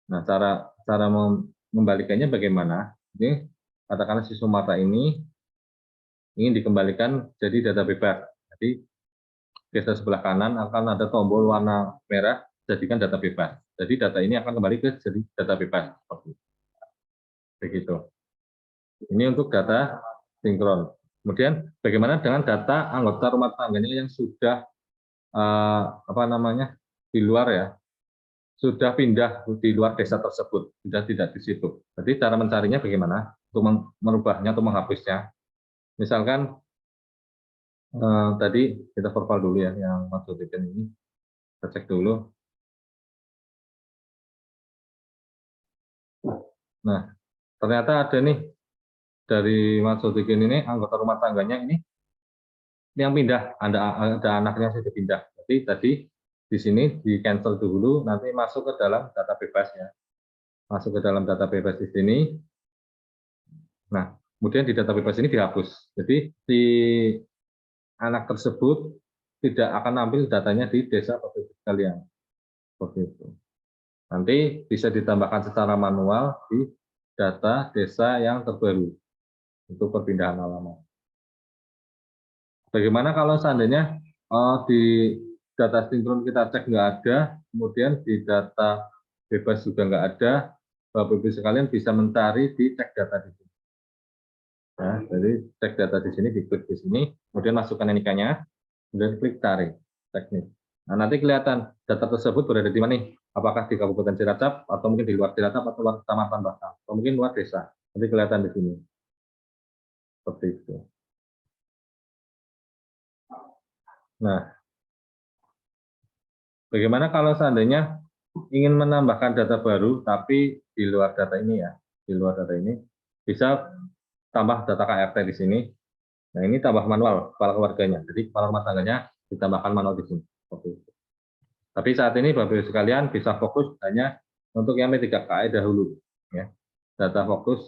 Nah, cara mengembalikannya bagaimana? Ini katakanlah si Sumarta ini ingin dikembalikan jadi data bebas. Jadi geser sebelah kanan akan ada tombol warna merah, jadikan data bebas. Jadi data ini akan kembali ke jadi data bebas. Begitu. Ini untuk data sinkron. Kemudian bagaimana dengan data anggota rumah tangganya yang sudah di luar ya, sudah pindah di luar desa tersebut, sudah tidak di situ. Jadi cara mencarinya bagaimana untuk merubahnya atau menghapusnya? Misalkan tadi kita verbal dulu ya, yang maksudnya ini kita cek dulu. Nah, ternyata ada nih dari Mas Sodikin ini anggota rumah tangganya ini yang pindah, ada anaknya yang sudah pindah. Jadi tadi di sini di cancel dulu, nanti masuk ke dalam data bebas ya. Masuk ke dalam data bebas di sini. Nah, kemudian di data bebas ini dihapus. Jadi si anak tersebut tidak akan ambil datanya di desa atau sekalian. Seperti itu. Nanti bisa ditambahkan secara manual di data desa yang terbaru untuk perpindahan alamat. Bagaimana kalau seandainya di data sinkron kita cek nggak ada, kemudian di data bebas juga nggak ada, Bapak Ibu sekalian bisa mencari di cek data di sini. Ya, jadi cek data di sini, diklik di sini, kemudian masukkan NIK-nya, kemudian klik cari teknik. Nah, nanti kelihatan data tersebut berada di mana nih? Apakah di Kabupaten Cilacap, atau mungkin di luar Cilacap, atau luar kecamatan bahkan, atau mungkin luar desa. Nanti kelihatan di sini. Seperti itu. Nah, bagaimana kalau seandainya ingin menambahkan data baru, tapi di luar data ini ya, di luar data ini, bisa tambah data KRT di sini. Nah, ini tambah manual kepala keluarganya. Jadi kepala rumah tangganya ditambahkan manual di sini. Seperti itu. Tapi saat ini Bapak Ibu sekalian bisa fokus hanya untuk yang P3KE dahulu. Ya. Data fokus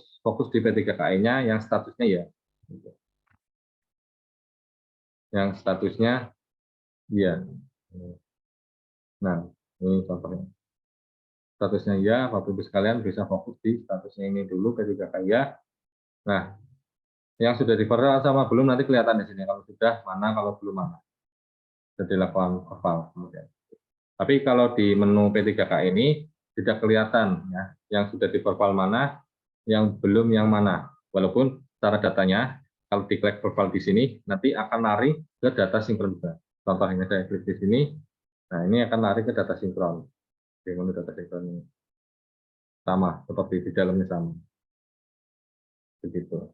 di P3KE-nya yang statusnya ya. Yang statusnya ya. Nah, ini contohnya. Statusnya ya, Bapak Ibu sekalian bisa fokus di statusnya ini dulu P3KE ya. Nah, yang sudah di-verbal sama belum nanti kelihatan di sini. Kalau sudah mana, kalau belum mana. Sudah dilakukan verbal kemudian. Tapi kalau di menu P3KE ini tidak kelihatan ya, yang sudah di-verbal mana, yang belum yang mana. Walaupun cara datanya kalau diklik verbal di sini nanti akan lari ke data sinkron juga. Contohnya saya klik di sini, nah ini akan lari ke data sinkron. Di menu data sinkron ini sama seperti di dalamnya sama. Begitu.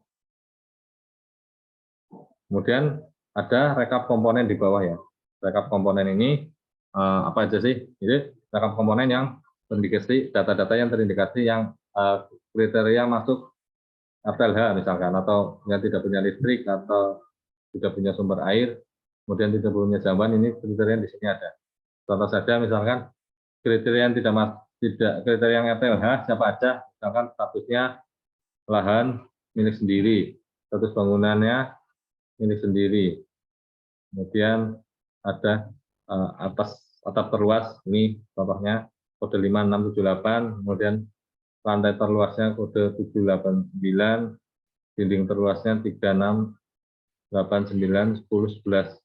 Kemudian ada rekap komponen di bawah ya. Rekap komponen ini apa aja sih? Jadi rekap komponen yang terindikasi data-data yang terindikasi yang kriteria masuk FLH misalkan, atau yang tidak punya listrik atau tidak punya sumber air, kemudian tidak punya jamban, ini kriteria di sini ada. Contoh saja misalkan kriteria yang tidak kriteria yang FLH siapa aja, misalkan statusnya lahan milik sendiri, status bangunannya milik sendiri. Kemudian ada atap terluas, ini contohnya kode 5678, kemudian lantai terluasnya kode 789, dinding terluasnya 3689, 10, 11.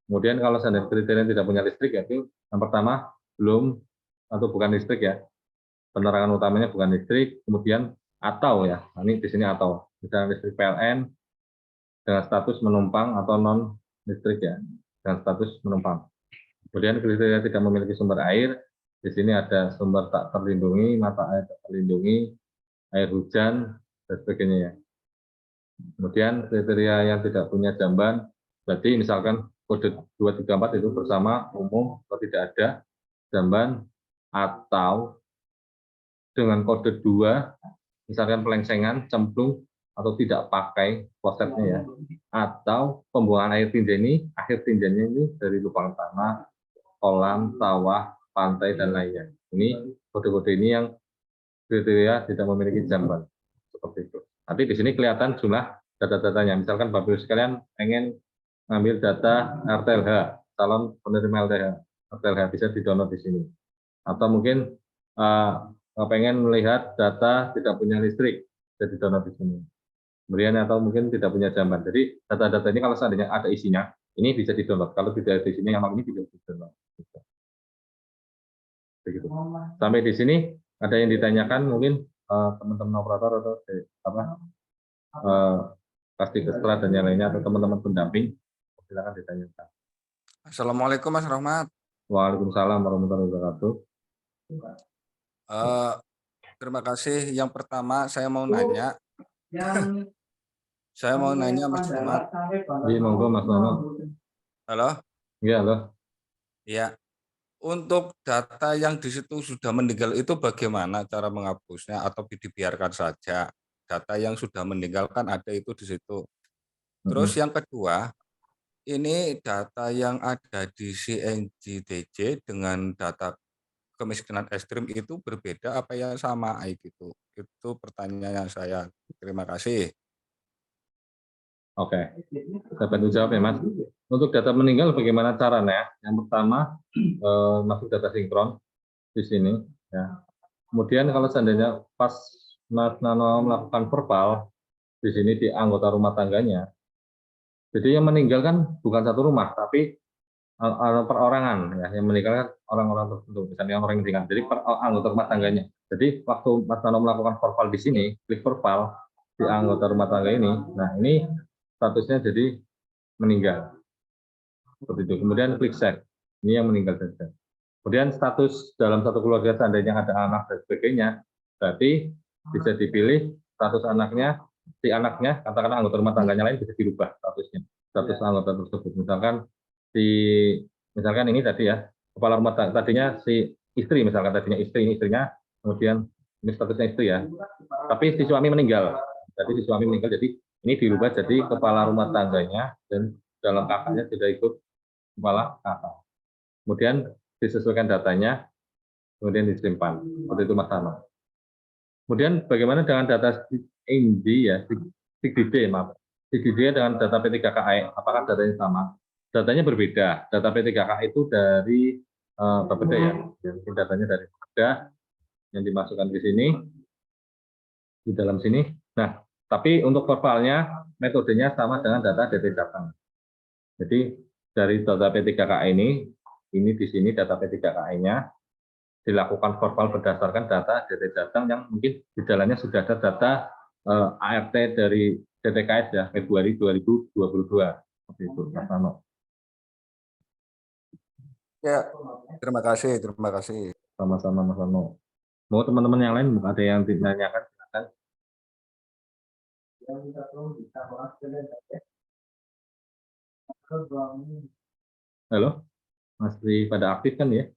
Kemudian kalau seandainya kriteria tidak punya listrik, yaitu yang pertama belum atau bukan listrik ya, penerangan utamanya bukan listrik, kemudian atau ya, ini di sini atau misalnya listrik PLN dengan status menumpang atau non listrik ya, dan status menumpang. Kemudian kriteria tidak memiliki sumber air, di sini ada sumber tak terlindungi, mata air tak terlindungi, air hujan, dan sebagainya ya. Kemudian kriteria yang tidak punya jamban, berarti misalkan kode 234 itu bersama, umum, atau tidak ada jamban, atau dengan kode 2, misalkan pelengsengan, cemplung, atau tidak pakai konsepnya ya, atau pembuangan air tinja ini, akhir tinjanya ini dari lubang tanah, kolam, sawah, pantai, dan lainnya. Ini kode-kode ini yang kriteria tidak memiliki jamban. Seperti itu. Nanti di sini kelihatan jumlah data-datanya. Misalkan Bapak Ibu sekalian pengen ngambil data RTLH, calon penerima RTLH bisa di-download di sini. Atau mungkin pengen melihat data tidak punya listrik, bisa di-download di sini. Kemudian atau mungkin tidak punya jamban. Jadi data-data ini kalau seandainya ada isinya, ini bisa di-download. Kalau tidak ada isinya, yang ini bisa di-download. Begitu. Sampai di sini ada yang ditanyakan mungkin teman-teman operator atau pasti kestra dan yang lainnya atau teman-teman pendamping, silakan ditanyakan. Assalamualaikum Mas Rahmat. Waalaikumsalam warahmatullahi wabarakatuh. Terima kasih. Yang pertama saya mau nanya. Saya mau nanya Mas Rahmat. Iya, monggo Mas Nono. Halo? Iya, halo. Iya. Untuk data yang di situ sudah meninggal itu bagaimana cara menghapusnya atau dibiarkan saja? Data yang sudah meninggal kan ada itu di situ. Terus yang kedua, ini data yang ada di CNGTJ dengan data kemiskinan ekstrim itu berbeda apa yang sama gitu? Itu pertanyaan saya. Terima kasih. Oke, saya bantu jawab ya Mas. Untuk data meninggal bagaimana caranya? Yang pertama masuk data sinkron di sini. Ya. Kemudian kalau seandainya pas Mas Nano melakukan verbal di sini di anggota rumah tangganya, jadi yang meninggal kan bukan satu rumah, tapi perorangan ya, yang meninggal kan orang-orang tertentu, misalnya orang yang meninggal. Jadi anggota rumah tangganya. Jadi waktu Mas Nano melakukan verbal di sini, klik verbal di anggota rumah tangga ini, nah ini statusnya jadi meninggal. Seperti itu. Kemudian klik save. Ini yang meninggal saja. Kemudian status dalam satu keluarga seandainya ada anak dan sebagainya, berarti bisa dipilih status anaknya, si anaknya, katakanlah anggota rumah tangganya lain bisa dirubah statusnya, status anggota tersebut. Misalkan ini tadi ya, kepala rumah tangga tadinya si istri, misalkan tadinya istri, ini istrinya, kemudian ini statusnya istri ya, tapi si suami meninggal. Jadi si suami meninggal, jadi ini dirubah jadi kepala rumah tangganya dan dalam kakaknya sudah ikut kepala kakak. Kemudian disesuaikan datanya, kemudian disimpan. Seperti itu Mas Tama. Kemudian bagaimana dengan data SIGD ya, SIGD maaf. SIGD dengan data P3KI, apakah datanya sama? Datanya berbeda. Data P3KI itu dari berbeda ya. Mungkin datanya dari berbeda yang dimasukkan ke sini di dalam sini. Nah, tapi untuk verbalnya metodenya sama dengan data DT Jateng. Jadi dari data P3KI ini di sini data P3KI-nya dilakukan verbal berdasarkan data DT Jateng yang mungkin di dalamnya sudah ada data ART dari DTKS ya Februari 2022 seperti itu Mas Nano. Ya, terima kasih, terima kasih. Sama-sama Mas Nano. Mau teman-teman yang lain ada yang ditanyakan silakan. Halo, masih pada aktif kan ya?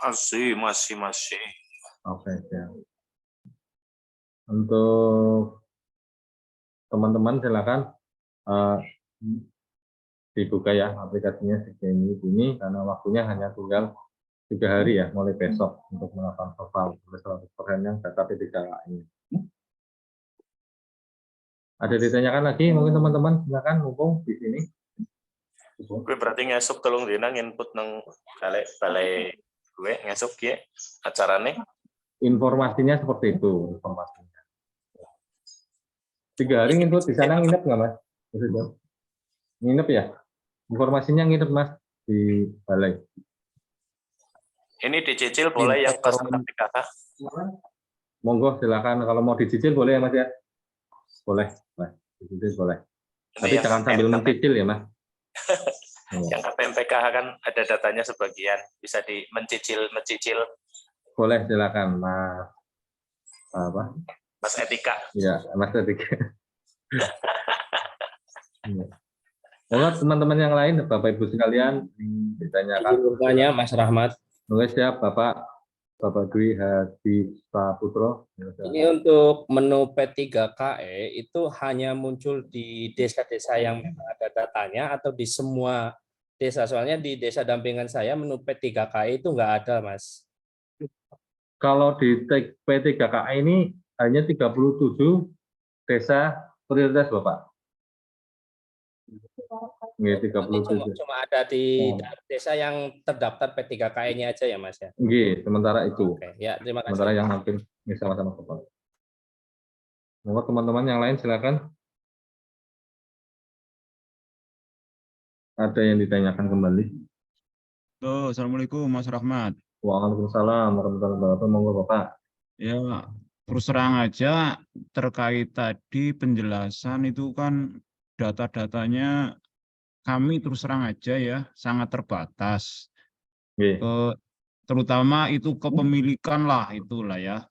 Masih. Oke, ya. Untuk teman-teman silakan dibuka ya aplikasinya ini karena waktunya hanya tinggal 3 hari ya mulai besok untuk melakukan verbal 100% yang data P3KI. Ada ditanyakan lagi mungkin teman-teman silakan mumpung di sini. Gue berarti ngesuk tolong dina input nang balai gue ngesuk ya acarane. Informasinya seperti itu informasinya. 3 hari input di sana nginep nggak Mas? Nginep ya? Informasinya nginep Mas di balai. Ini dicicil boleh yang pas PKK. Monggo silakan kalau mau dicicil boleh ya Mas ya. Boleh. Itu boleh. Tapi Yang jangan sambil mencicil ya, Mas. Yang KPMPKH kan ada datanya sebagian, bisa mencicil. Boleh, silakan, Mas. Apa? Mas Etika. Ya, Mas Etika. Monggo teman-teman yang lain, Bapak Ibu sekalian, ditanyakan. Bertanya Mas Rahmat. Oke, siap, Bapak Dwi Hadi Saputro. Ini untuk menu P3KE itu hanya muncul di desa-desa yang memang ada datanya atau di semua desa? Soalnya di desa dampingan saya menu P3KE itu nggak ada, Mas. Kalau di P3KE ini hanya 37 desa prioritas, Bapak. Nggih, 37. Cuma ada di desa yang terdaftar P3KE-nya aja ya, Mas ya. Nggih, sementara itu. Oke, ya terima kasih. Sementara yang hampir sama-sama Bapak. Monggo teman-teman yang lain silakan. Ada yang ditanyakan kembali. Halo, Assalamualaikum Mas Rahmat. Waalaikumsalam warahmatullahi wabarakatuh. Monggo Bapak. Ya, terus terang aja terkait tadi penjelasan itu kan data-datanya kami terus terang aja ya sangat terbatas. Terutama itu kepemilikan lah itulah ya.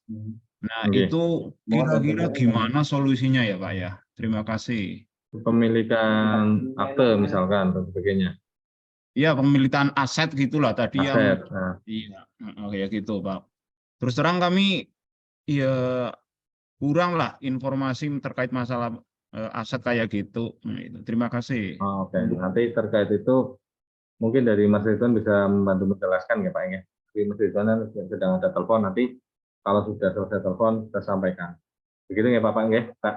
Nah, itu kira-kira gimana solusinya ya Pak ya? Terima kasih. Kepemilikan akte misalkan dan sebagainya. Iya, pemilikan aset gitulah tadi aset, yang iya, kayak gitu Pak. Terus terang kami ya kurang lah informasi terkait masalah aset kayak gitu. Nah, itu. Terima kasih. Oke, nanti terkait itu mungkin dari Mas Ridwan bisa membantu menjelaskan ya Pak ya. Di Mas Ridwan sedang ada telepon, nanti kalau sudah selesai telepon kita sampaikan. Begitu ya Pak ya, Pak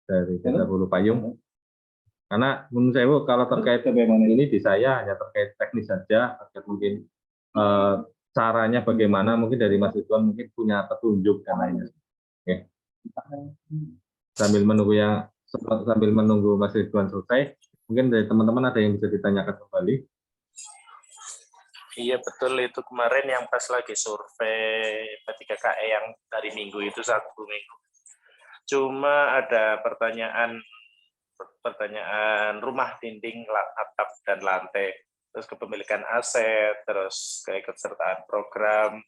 dari Desa Hulu Payung. Karena menurut saya kalau terkait ini di saya hanya terkait teknis saja, terkait mungkin caranya bagaimana, mungkin dari Mas Ridwan mungkin punya petunjuk dan lainnya. Oke. Sambil menunggu Mas Ridwan selesai, mungkin dari teman-teman ada yang bisa ditanyakan kembali. Iya betul, itu kemarin yang pas lagi survei P3KE yang dari minggu itu 1 minggu. Cuma ada pertanyaan rumah, dinding, atap, dan lantai, terus kepemilikan aset, terus keikutsertaan program,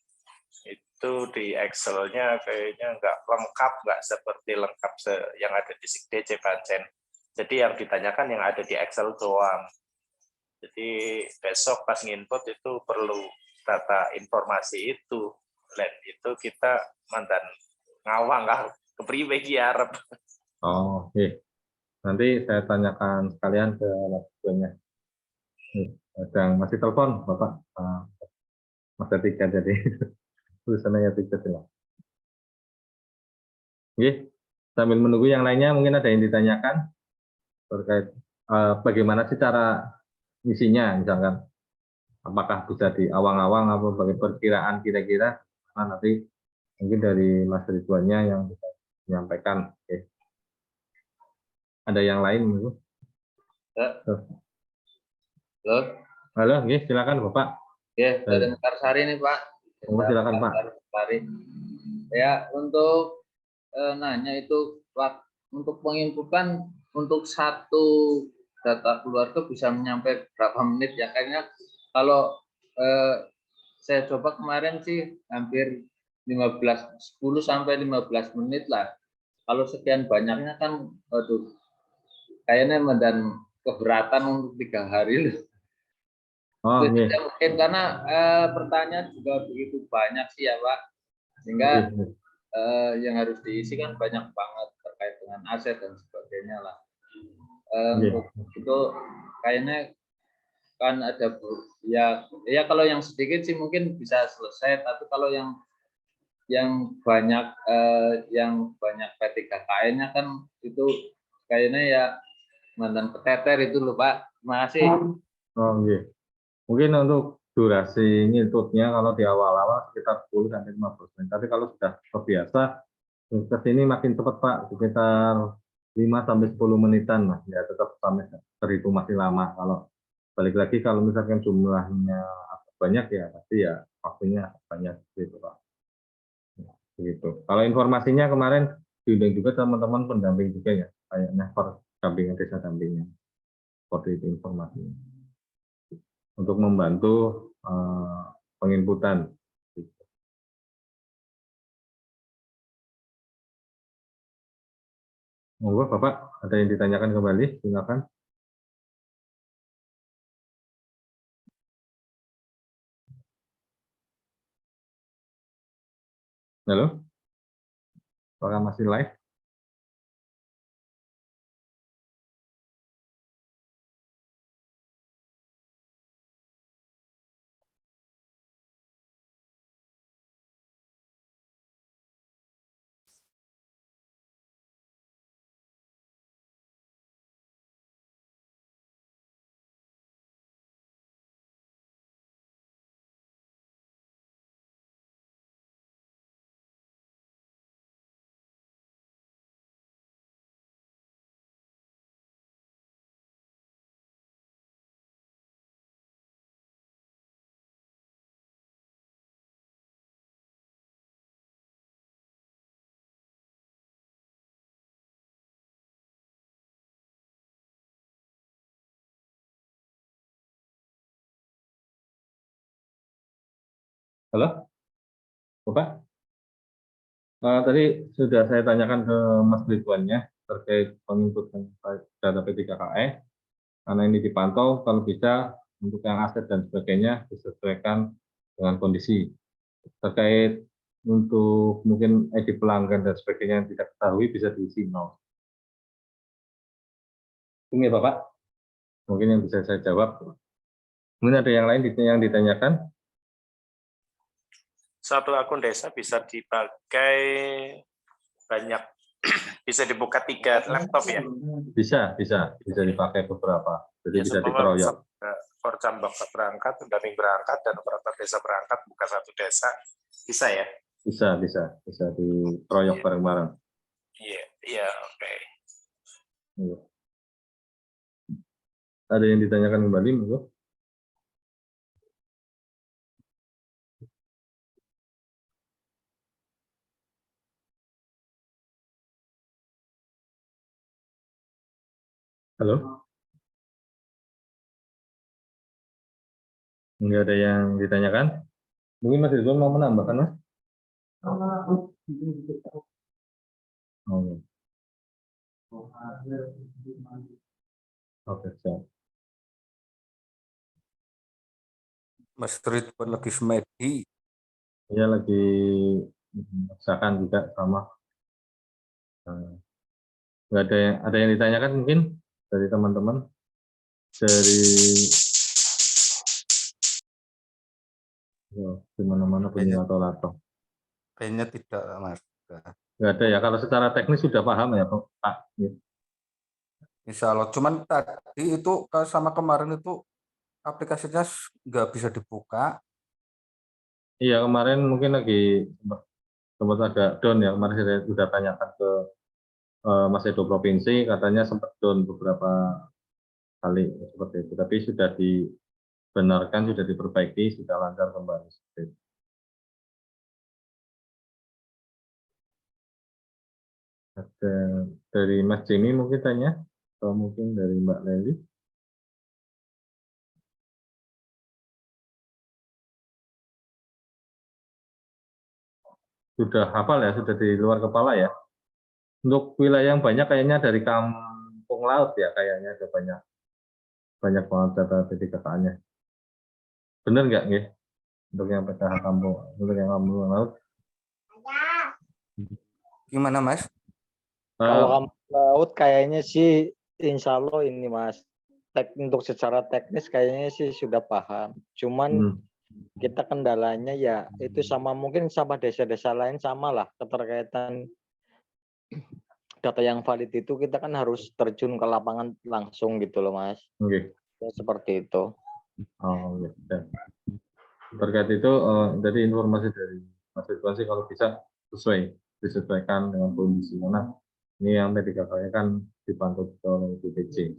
itu di Excel-nya kayaknya nggak lengkap, nggak seperti lengkap yang ada di SIGD Pancen. Jadi yang ditanyakan yang ada di Excel doang. Jadi besok pas nginput itu perlu data informasi itu. Dan itu kita mandan ngawang lah, kepriwe ki arep. Oh, iya. Nanti saya tanyakan sekalian ke Mas Ridwannya. Sedang masih telepon, Bapak. Mas Etika jadi tulisannya Etika silakan. Oke, sambil menunggu yang lainnya mungkin ada yang ditanyakan terkait bagaimana sih cara isinya, misalkan apakah bisa di awang-awang atau bagaimana perkiraan kira-kira. Nah, nanti mungkin dari Mas Ridwannya yang bisa menyampaikan. Oke. Ada yang lain minggu? Halo. Halo, silakan Bapak. Ya, dari Mekarsari nih Pak. Silakan Pak. Ya, untuk nanya itu Pak, untuk menginputkan untuk satu data keluarga bisa menyampai berapa menit ya? Kayaknya kalau saya coba kemarin sih hampir 10 sampai 15 menit lah. Kalau sekian banyaknya kan aduh, kayaknya dan keberatan untuk 3 hari loh. Oh, mungkin karena pertanyaan juga begitu banyak sih ya Pak, sehingga yang harus diisi kan banyak banget terkait dengan aset dan sebagainya lah. Untuk itu kayaknya kan ada ya kalau yang sedikit sih mungkin bisa selesai, tapi kalau yang banyak P3KE-nya kan itu kayaknya ya mantan keteter itu loh Pak. Terima kasih. Oh, iya. Mungkin untuk durasi ngintutnya kalau di awal-awal sekitar 10 sampai 15 menit. Tapi kalau sudah terbiasa ke sini makin cepat Pak, sekitar 5 sampai 10 menitan lah. Ya tetap sampai terhitung masih lama. Kalau balik lagi kalau misalkan jumlahnya banyak ya pasti ya waktunya banyak gitu Pak. Begitu. Kalau informasinya kemarin diundang juga teman-teman pendamping juga ya. kayaknya pendampingan desa dampingan seperti itu informasinya untuk membantu penginputan. Monggo Bapak, ada yang ditanyakan kembali, silakan. Halo, apakah masih live? Halo, Bapak. Tadi sudah saya tanyakan ke Mas Ridwannya terkait penginputan data P3KE, karena ini dipantau, kalau bisa untuk yang aset dan sebagainya disesuaikan dengan kondisi. Terkait untuk mungkin ID pelanggan dan sebagainya yang tidak ketahui bisa diisi 0. Ini Bapak, mungkin yang bisa saya jawab. Mungkin ada yang lain yang ditanyakan? Satu akun desa bisa dipakai banyak, bisa dibuka 3 laptop ya? Bisa dipakai beberapa. Jadi bisa dikeroyok. Porcambak berangkat, pendamping berangkat, dan operator desa berangkat, bukan satu desa, bisa ya? Bisa dikeroyok bareng-bareng. Iya, oke. Iya. Ada yang ditanyakan kembali, monggo? Halo? Nggak ada yang ditanyakan? Mungkin Mas Ridwan mau menambahkan, Mas? Oh, oke, siap. Mas Ridwan lagi semedi. Iya, lagi mengerjakan juga sama. Nggak ada yang ditanyakan mungkin dari teman-teman? Di mana-mana bunyi lato-lato. Kayaknya tidak, Mas. Nggak ada ya, kalau secara teknis sudah paham ya Pak? Insya Allah. Cuman tadi itu sama kemarin itu aplikasinya nggak bisa dibuka. Iya, kemarin mungkin lagi sempat agak down ya, kemarin saya sudah tanyakan ke Mas Edo Provinsi, katanya sempat down beberapa kali seperti itu, tapi sudah dibenarkan, sudah diperbaiki, sudah lancar kembali. Ada dari Mas Jimmy mungkin tanya, atau mungkin dari Mbak Leli. Sudah hafal ya, sudah di luar kepala ya. Untuk wilayah yang banyak kayaknya dari kampung laut ya, kayaknya ada banyak banget data P3K-nya. Benar nggak nih? Untuk yang PKH kampung, untuk yang kampung laut? Gimana, Mas? Kalau kampung laut kayaknya sih insya Allah ini Mas. Untuk secara teknis kayaknya sih sudah paham. Cuman kita kendalanya ya itu sama mungkin sama desa-desa lain sama lah, keterkaitan data yang valid itu kita kan harus terjun ke lapangan langsung gitu loh Mas. Oke. Ya, seperti itu. Oh ya. Terkait itu dari informasi dari Mas Ridwan sih kalau bisa disesuaikan dengan kondisi mana. Ini yang P3K kan dipantau oleh BPJ.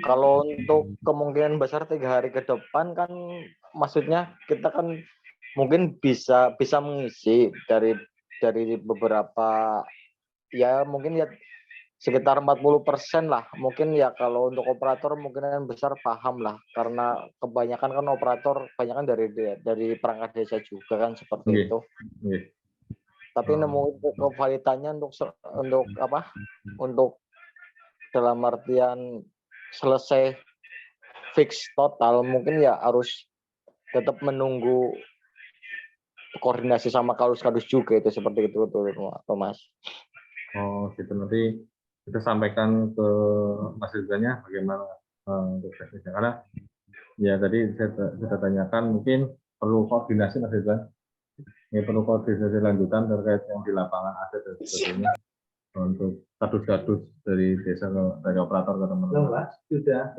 Kalau untuk kemungkinan besar 3 hari ke depan kan maksudnya kita kan mungkin bisa mengisi dari dari beberapa ya mungkin ya sekitar 40% lah. Mungkin ya kalau untuk operator mungkin besar paham lah karena kebanyakan kan operator kebanyakan dari perangkat desa juga kan seperti itu. Tapi nemu kevalitannya untuk apa? Untuk dalam artian selesai fix total mungkin ya harus tetap menunggu koordinasi sama kadus juga itu seperti itu tuh Mas. Oh gitu, nanti kita sampaikan ke Mas Ridwannya bagaimana untuk teknisnya, karena ya tadi saya tanyakan mungkin perlu koordinasi Mas Ridwan, ini perlu koordinasi lanjutan terkait yang di lapangan ada dan sebagainya untuk kadus-kadus dari desa dari operator ke teman-teman. Sudah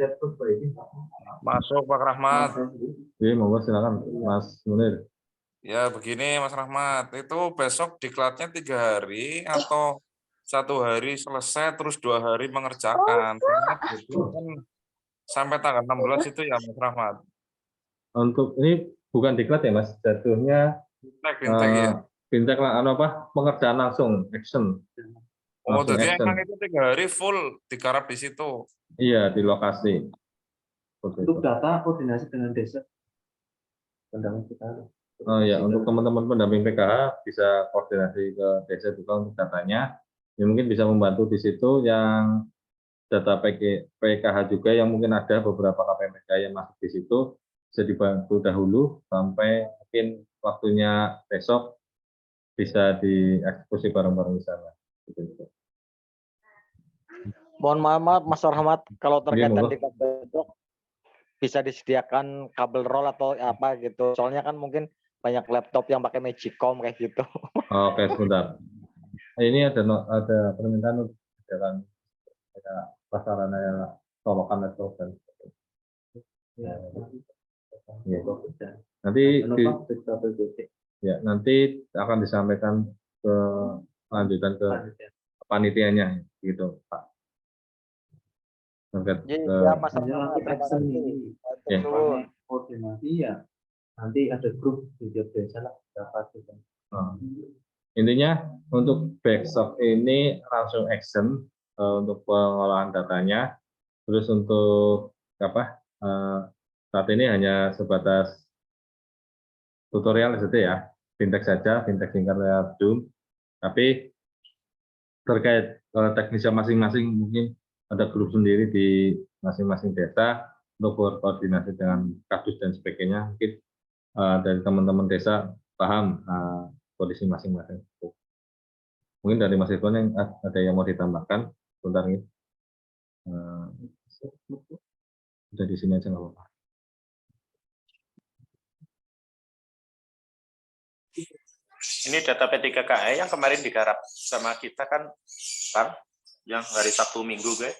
ini Masuk Pak Rahmat. Oke, monggo silakan Mas Munir. Ya begini Mas Rahmat, itu besok diklatnya 3 hari atau 1 hari selesai terus 2 hari mengerjakan. Kan sampai tanggal 16 itu ya Mas Rahmat. Untuk ini bukan diklat ya Mas, jatuhnya Bintek ya. bintek lah, apa pengerjaan langsung action. Oh, Langsung jadi action. emang itu 3 hari full digarap di situ. Iya, di lokasi. untuk data koordinasi dengan desa pendamping kita. Oh ya, untuk teman-teman pendamping PKH bisa koordinasi ke desa juga untuk datanya. Ya mungkin bisa membantu di situ yang data PKH juga yang mungkin ada beberapa KPMK yang masuk di situ bisa dibantu dahulu sampai mungkin waktunya besok bisa dieksekusi bareng-bareng di sana. Gitu. Mohon maaf Mas Rahmat, kalau terkait Iya, tadi besok bisa disediakan kabel roll atau apa gitu. Soalnya kan mungkin banyak laptop yang pakai Magicom kayak gitu. Oke, sebentar. Ini ada permintaan untuk jalan prasarana yang colokan laptop dan ya. Nanti akan disampaikan ke lanjutan ke panitianya gitu Pak. Ya Mas Koordinasi ya nanti ada grup di tiap desa lah dapat gitu. Intinya untuk besok ini langsung action untuk pengolahan datanya. Terus untuk apa? Saat ini hanya sebatas tutorial saja ya, fintech saja, fintech singkat lewat Zoom. Tapi terkait teknisnya masing-masing mungkin ada grup sendiri di masing-masing desa untuk berkoordinasi dengan kadus dan sebagainya. Mungkin dari teman-teman desa paham kondisi masing-masing. Mungkin dari Mas Ridwan yang ada yang mau ditambahkan, sebentar ini. Udah di sini aja nggak apa-apa. Ini data P3KE yang kemarin digarap sama kita kan, yang hari Sabtu Minggu, guys.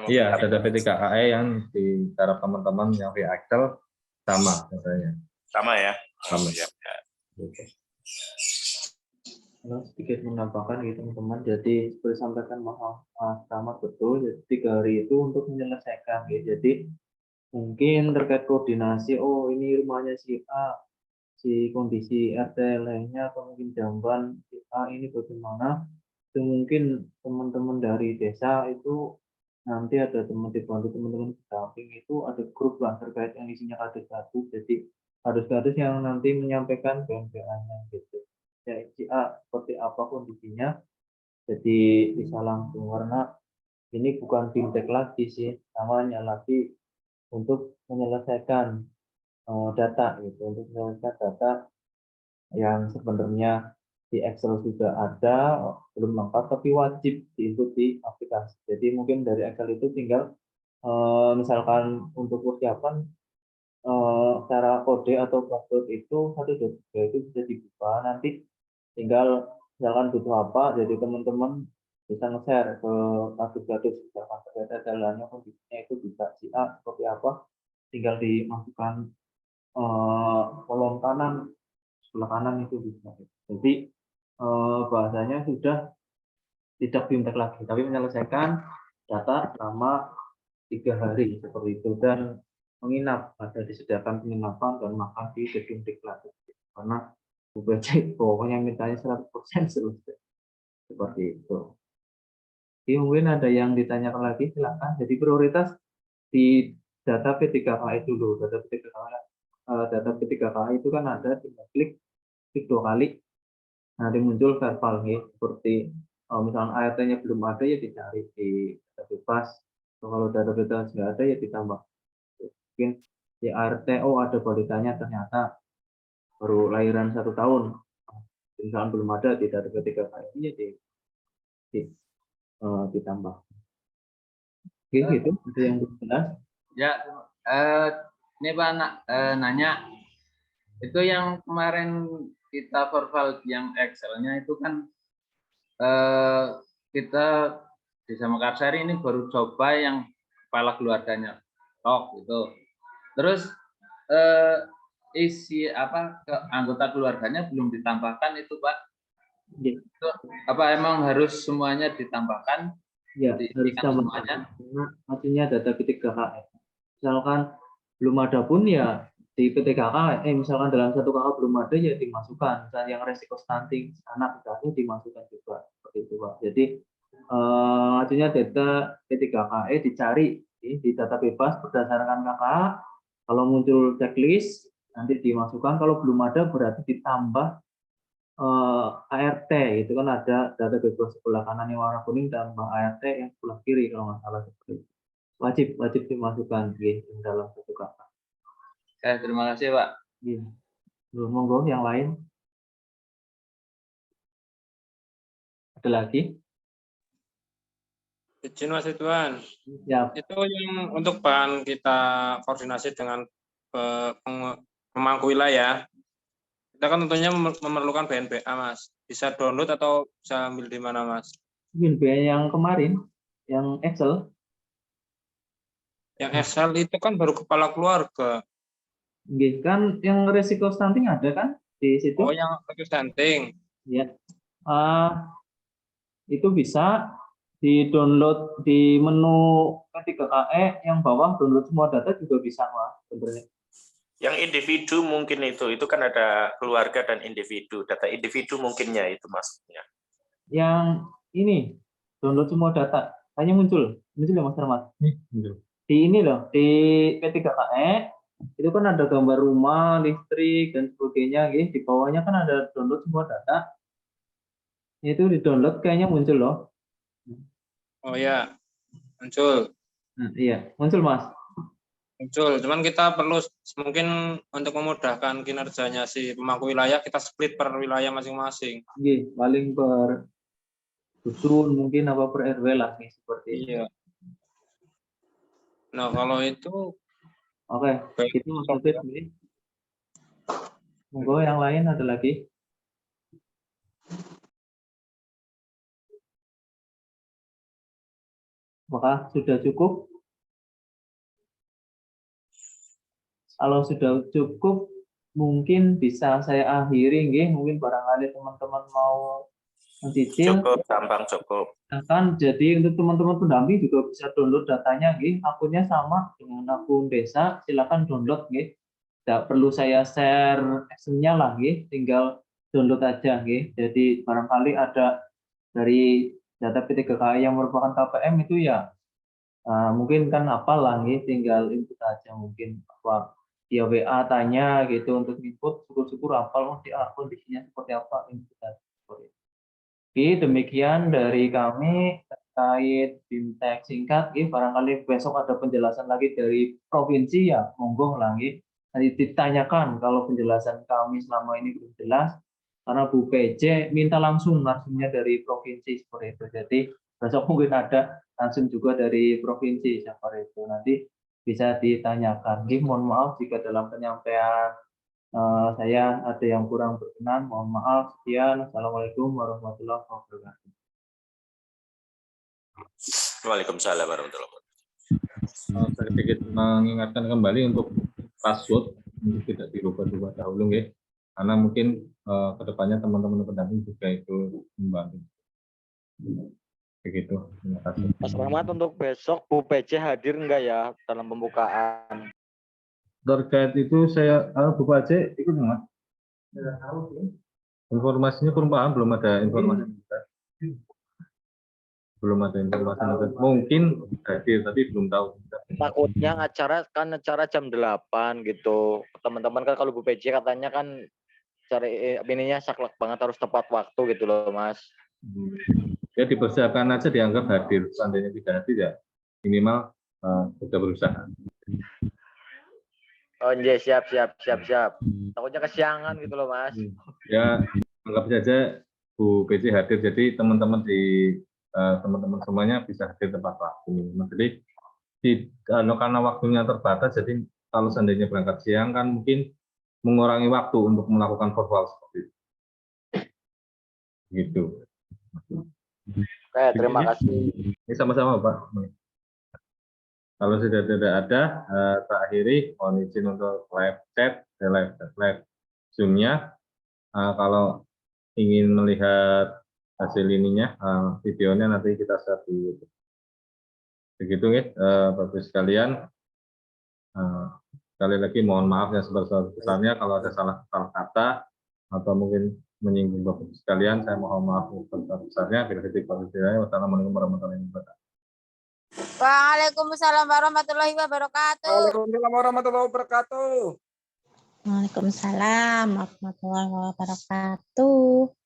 Iya, data P3KE yang digarap teman-teman yang via Excel sama katanya. Sama ya? Sama. Ya. Sedikit menambahkan gitu teman-teman, jadi seperti sampaikan Mas Rahmat betul, jadi 3 hari itu untuk menyelesaikan gitu. Jadi mungkin terkait koordinasi, oh ini rumahnya si A, si kondisi RT lainnya atau mungkin jamban si A ini bagaimana, itu mungkin teman-teman dari desa itu nanti ada dibantu teman-teman pendamping itu ada grup lah terkait yang isinya kadus-kadus, jadi kadus-kadus yang nanti menyampaikan BNPA-nya gitu. Ya, si A seperti apa kondisinya, jadi bisa langsung, karena ini bukan fintech lagi sih namanya, lagi untuk menyelesaikan data gitu, untuk menyelesaikan data yang sebenarnya di Excel sudah ada belum lengkap tapi wajib diinput di aplikasi. Jadi mungkin dari Excel itu tinggal misalkan untuk persiapan cara kode atau password itu 1, 2, 3 itu bisa dibuka, nanti tinggal misalkan butuh apa, jadi teman-teman bisa nge-share ke kadus-kadus misalkan terkait jalannya kondisinya itu bisa si A seperti apa, tinggal dimasukkan kolom kanan, sebelah kanan itu bisa. Jadi bahasanya sudah tidak fintech lagi, tapi menyelesaikan data selama 3 hari seperti itu, dan menginap, ada disediakan penginapan dan makan di gedung diklat. Karena Bu PJ pokoknya mintanya 100% selesai. Seperti itu. Jadi mungkin ada yang ditanyakan lagi, silakan. Jadi prioritas di data P3KI dulu. Data P3KI itu kan ada, tinggal klik 2 kali, nanti muncul verbal nih, seperti misalnya ART-nya belum ada ya dicari di data bebas. Kalau data bebas nggak ada ya ditambah. Mungkin di ART, oh ada balitanya ternyata baru lahiran 1 tahun. Misalnya belum ada di data P3KI ya ditambah. Oke, gitu. Itu yang belum jelas. Ya, ini Pak nanya, itu yang kemarin kita verbal yang Excel-nya itu kan kita di Mekarsari ini baru coba yang kepala keluarganya tok gitu. Terus isi ke anggota keluarganya belum ditambahkan itu Pak. Itu apa emang harus semuanya ditambahkan? Ya, harus ditambahkan. Artinya data P3KI. Misalkan belum ada pun ya di P3KI, misalkan dalam 1 kakak belum ada ya dimasukkan. Misalnya yang resiko stunting anak misalnya dimasukkan juga seperti itu Pak. Jadi artinya data P3KI dicari di data bebas berdasarkan kakak. Kalau muncul checklist nanti dimasukkan. Kalau belum ada berarti ditambah ART itu kan ada data bebas sebelah kanan yang warna kuning tambah ART yang sebelah kiri kalau nggak salah seperti itu. Wajib dimasukkan di dalam 1 kakak. Terima kasih Pak. Monggo yang lain. Ada lagi? Izin Mas Ridwan. Ya. Itu yang untuk bahan kita koordinasi dengan pemangku wilayah. Kita kan tentunya memerlukan BNPA, Mas. Bisa download atau bisa ambil di mana, Mas? BNPA yang kemarin, yang Excel. Yang Excel itu kan baru kepala keluarga. Kan yang resiko stunting ada kan di situ? Oh, yang resiko stunting. Ya. Itu bisa di-download di menu P3KE yang bawah, download semua data juga bisa, Mas, sebenarnya. Yang individu mungkin itu kan ada keluarga dan individu. Data individu mungkinnya itu maksudnya. Yang ini download semua data, hanya muncul ya Mas Rahmat? Di ini loh, di P3KE itu kan ada gambar rumah, listrik dan sebagainya, gitu. Di bawahnya kan ada download semua data. Itu di download kayaknya muncul loh. Oh ya, muncul. Iya, muncul Mas. Muncul, cuman kita perlu mungkin untuk memudahkan kinerjanya si pemangku wilayah, kita split per wilayah masing-masing. Iya, paling per dusun mungkin apa per RW lah nih seperti itu. Iya. Nah kalau itu, oke, itu maksudnya ini. Monggo yang lain ada lagi? Maka sudah cukup. Kalau sudah cukup, mungkin bisa saya akhiri, nggih. Mungkin barangkali teman-teman mau mencicil. Cukup, gampang cukup. Kan jadi untuk teman-teman pendamping juga bisa download datanya, nggih. Akunnya sama dengan akun desa, silakan download, nggih. Tidak perlu saya share Excel-nya lah, nggih. Tinggal download aja, nggih. Jadi barangkali ada dari data P3KI yang merupakan KPM itu ya mungkin kan apalah, nggih. Tinggal input aja mungkin apa dia WA tanya gitu untuk input, syukur-syukur hafal kondisinya seperti apa input aja. Oke, demikian dari kami terkait BIMTEK singkat. Barangkali besok ada penjelasan lagi dari provinsi ya, monggo lagi. Nanti ditanyakan kalau penjelasan kami selama ini belum jelas, karena Bu PJ minta langsung narsumnya dari provinsi seperti itu. Jadi besok mungkin ada langsung juga dari provinsi seperti itu. Nanti bisa ditanyakan. Mohon maaf jika dalam penyampaian saya ada yang kurang berkenan, mohon maaf. Sekian, assalamualaikum warahmatullahi wabarakatuh. Waalaikumsalam warahmatullahi wabarakatuh. Sedikit mengingatkan kembali untuk password untuk tidak dirubah-rubah dahulu, ya. Karena mungkin kedepannya teman-teman pendamping juga itu membantu. Begitu. Terima kasih. Mas Rahmat, untuk besok Bu PJ hadir enggak ya dalam pembukaan? Terkait itu saya Bu PJ ikut enggak? Tidak tahu sih. Informasinya kurang paham, belum ada informasi. Belum ada informasi. Mungkin hadir, tapi belum tahu. Takutnya acara jam 8 gitu. Teman-teman kan kalau Bu PJ katanya kan cari ininya saklek banget, harus tepat waktu gitu loh, Mas. Ya dipersiapkan aja, dianggap hadir. Seandainya tidak hadir ya minimal sudah berusaha. Oh iya, siap. Takutnya kesiangan gitu loh, Mas. Ya anggap saja Bu PJ hadir, jadi teman-teman teman-teman semuanya bisa hadir tepat waktu. Jadi karena waktunya terbatas, jadi kalau seandainya berangkat siang kan mungkin mengurangi waktu untuk melakukan virtual seperti itu. Gitu. Oke, terima kasih. Ini sama-sama Pak. Kalau sudah tidak ada, tak akhiri. Mohon izin untuk live chat, live Zoom-nya. Kalau ingin melihat hasil ininya, videonya nanti kita share di YouTube. Begitu ya, Bapak sekalian. Sekali lagi mohon maaf yang sebesar-besarnya kalau ada salah kata atau mungkin menyinggung Bapak sekalian. Saya mohon maaf yang sebesar-besarnya. Wassalamualaikum warahmatullahi wabarakatuh. Waalaikumsalam warahmatullahi wabarakatuh. Waalaikumsalam warahmatullahi wabarakatuh. Waalaikumsalam warahmatullahi wabarakatuh.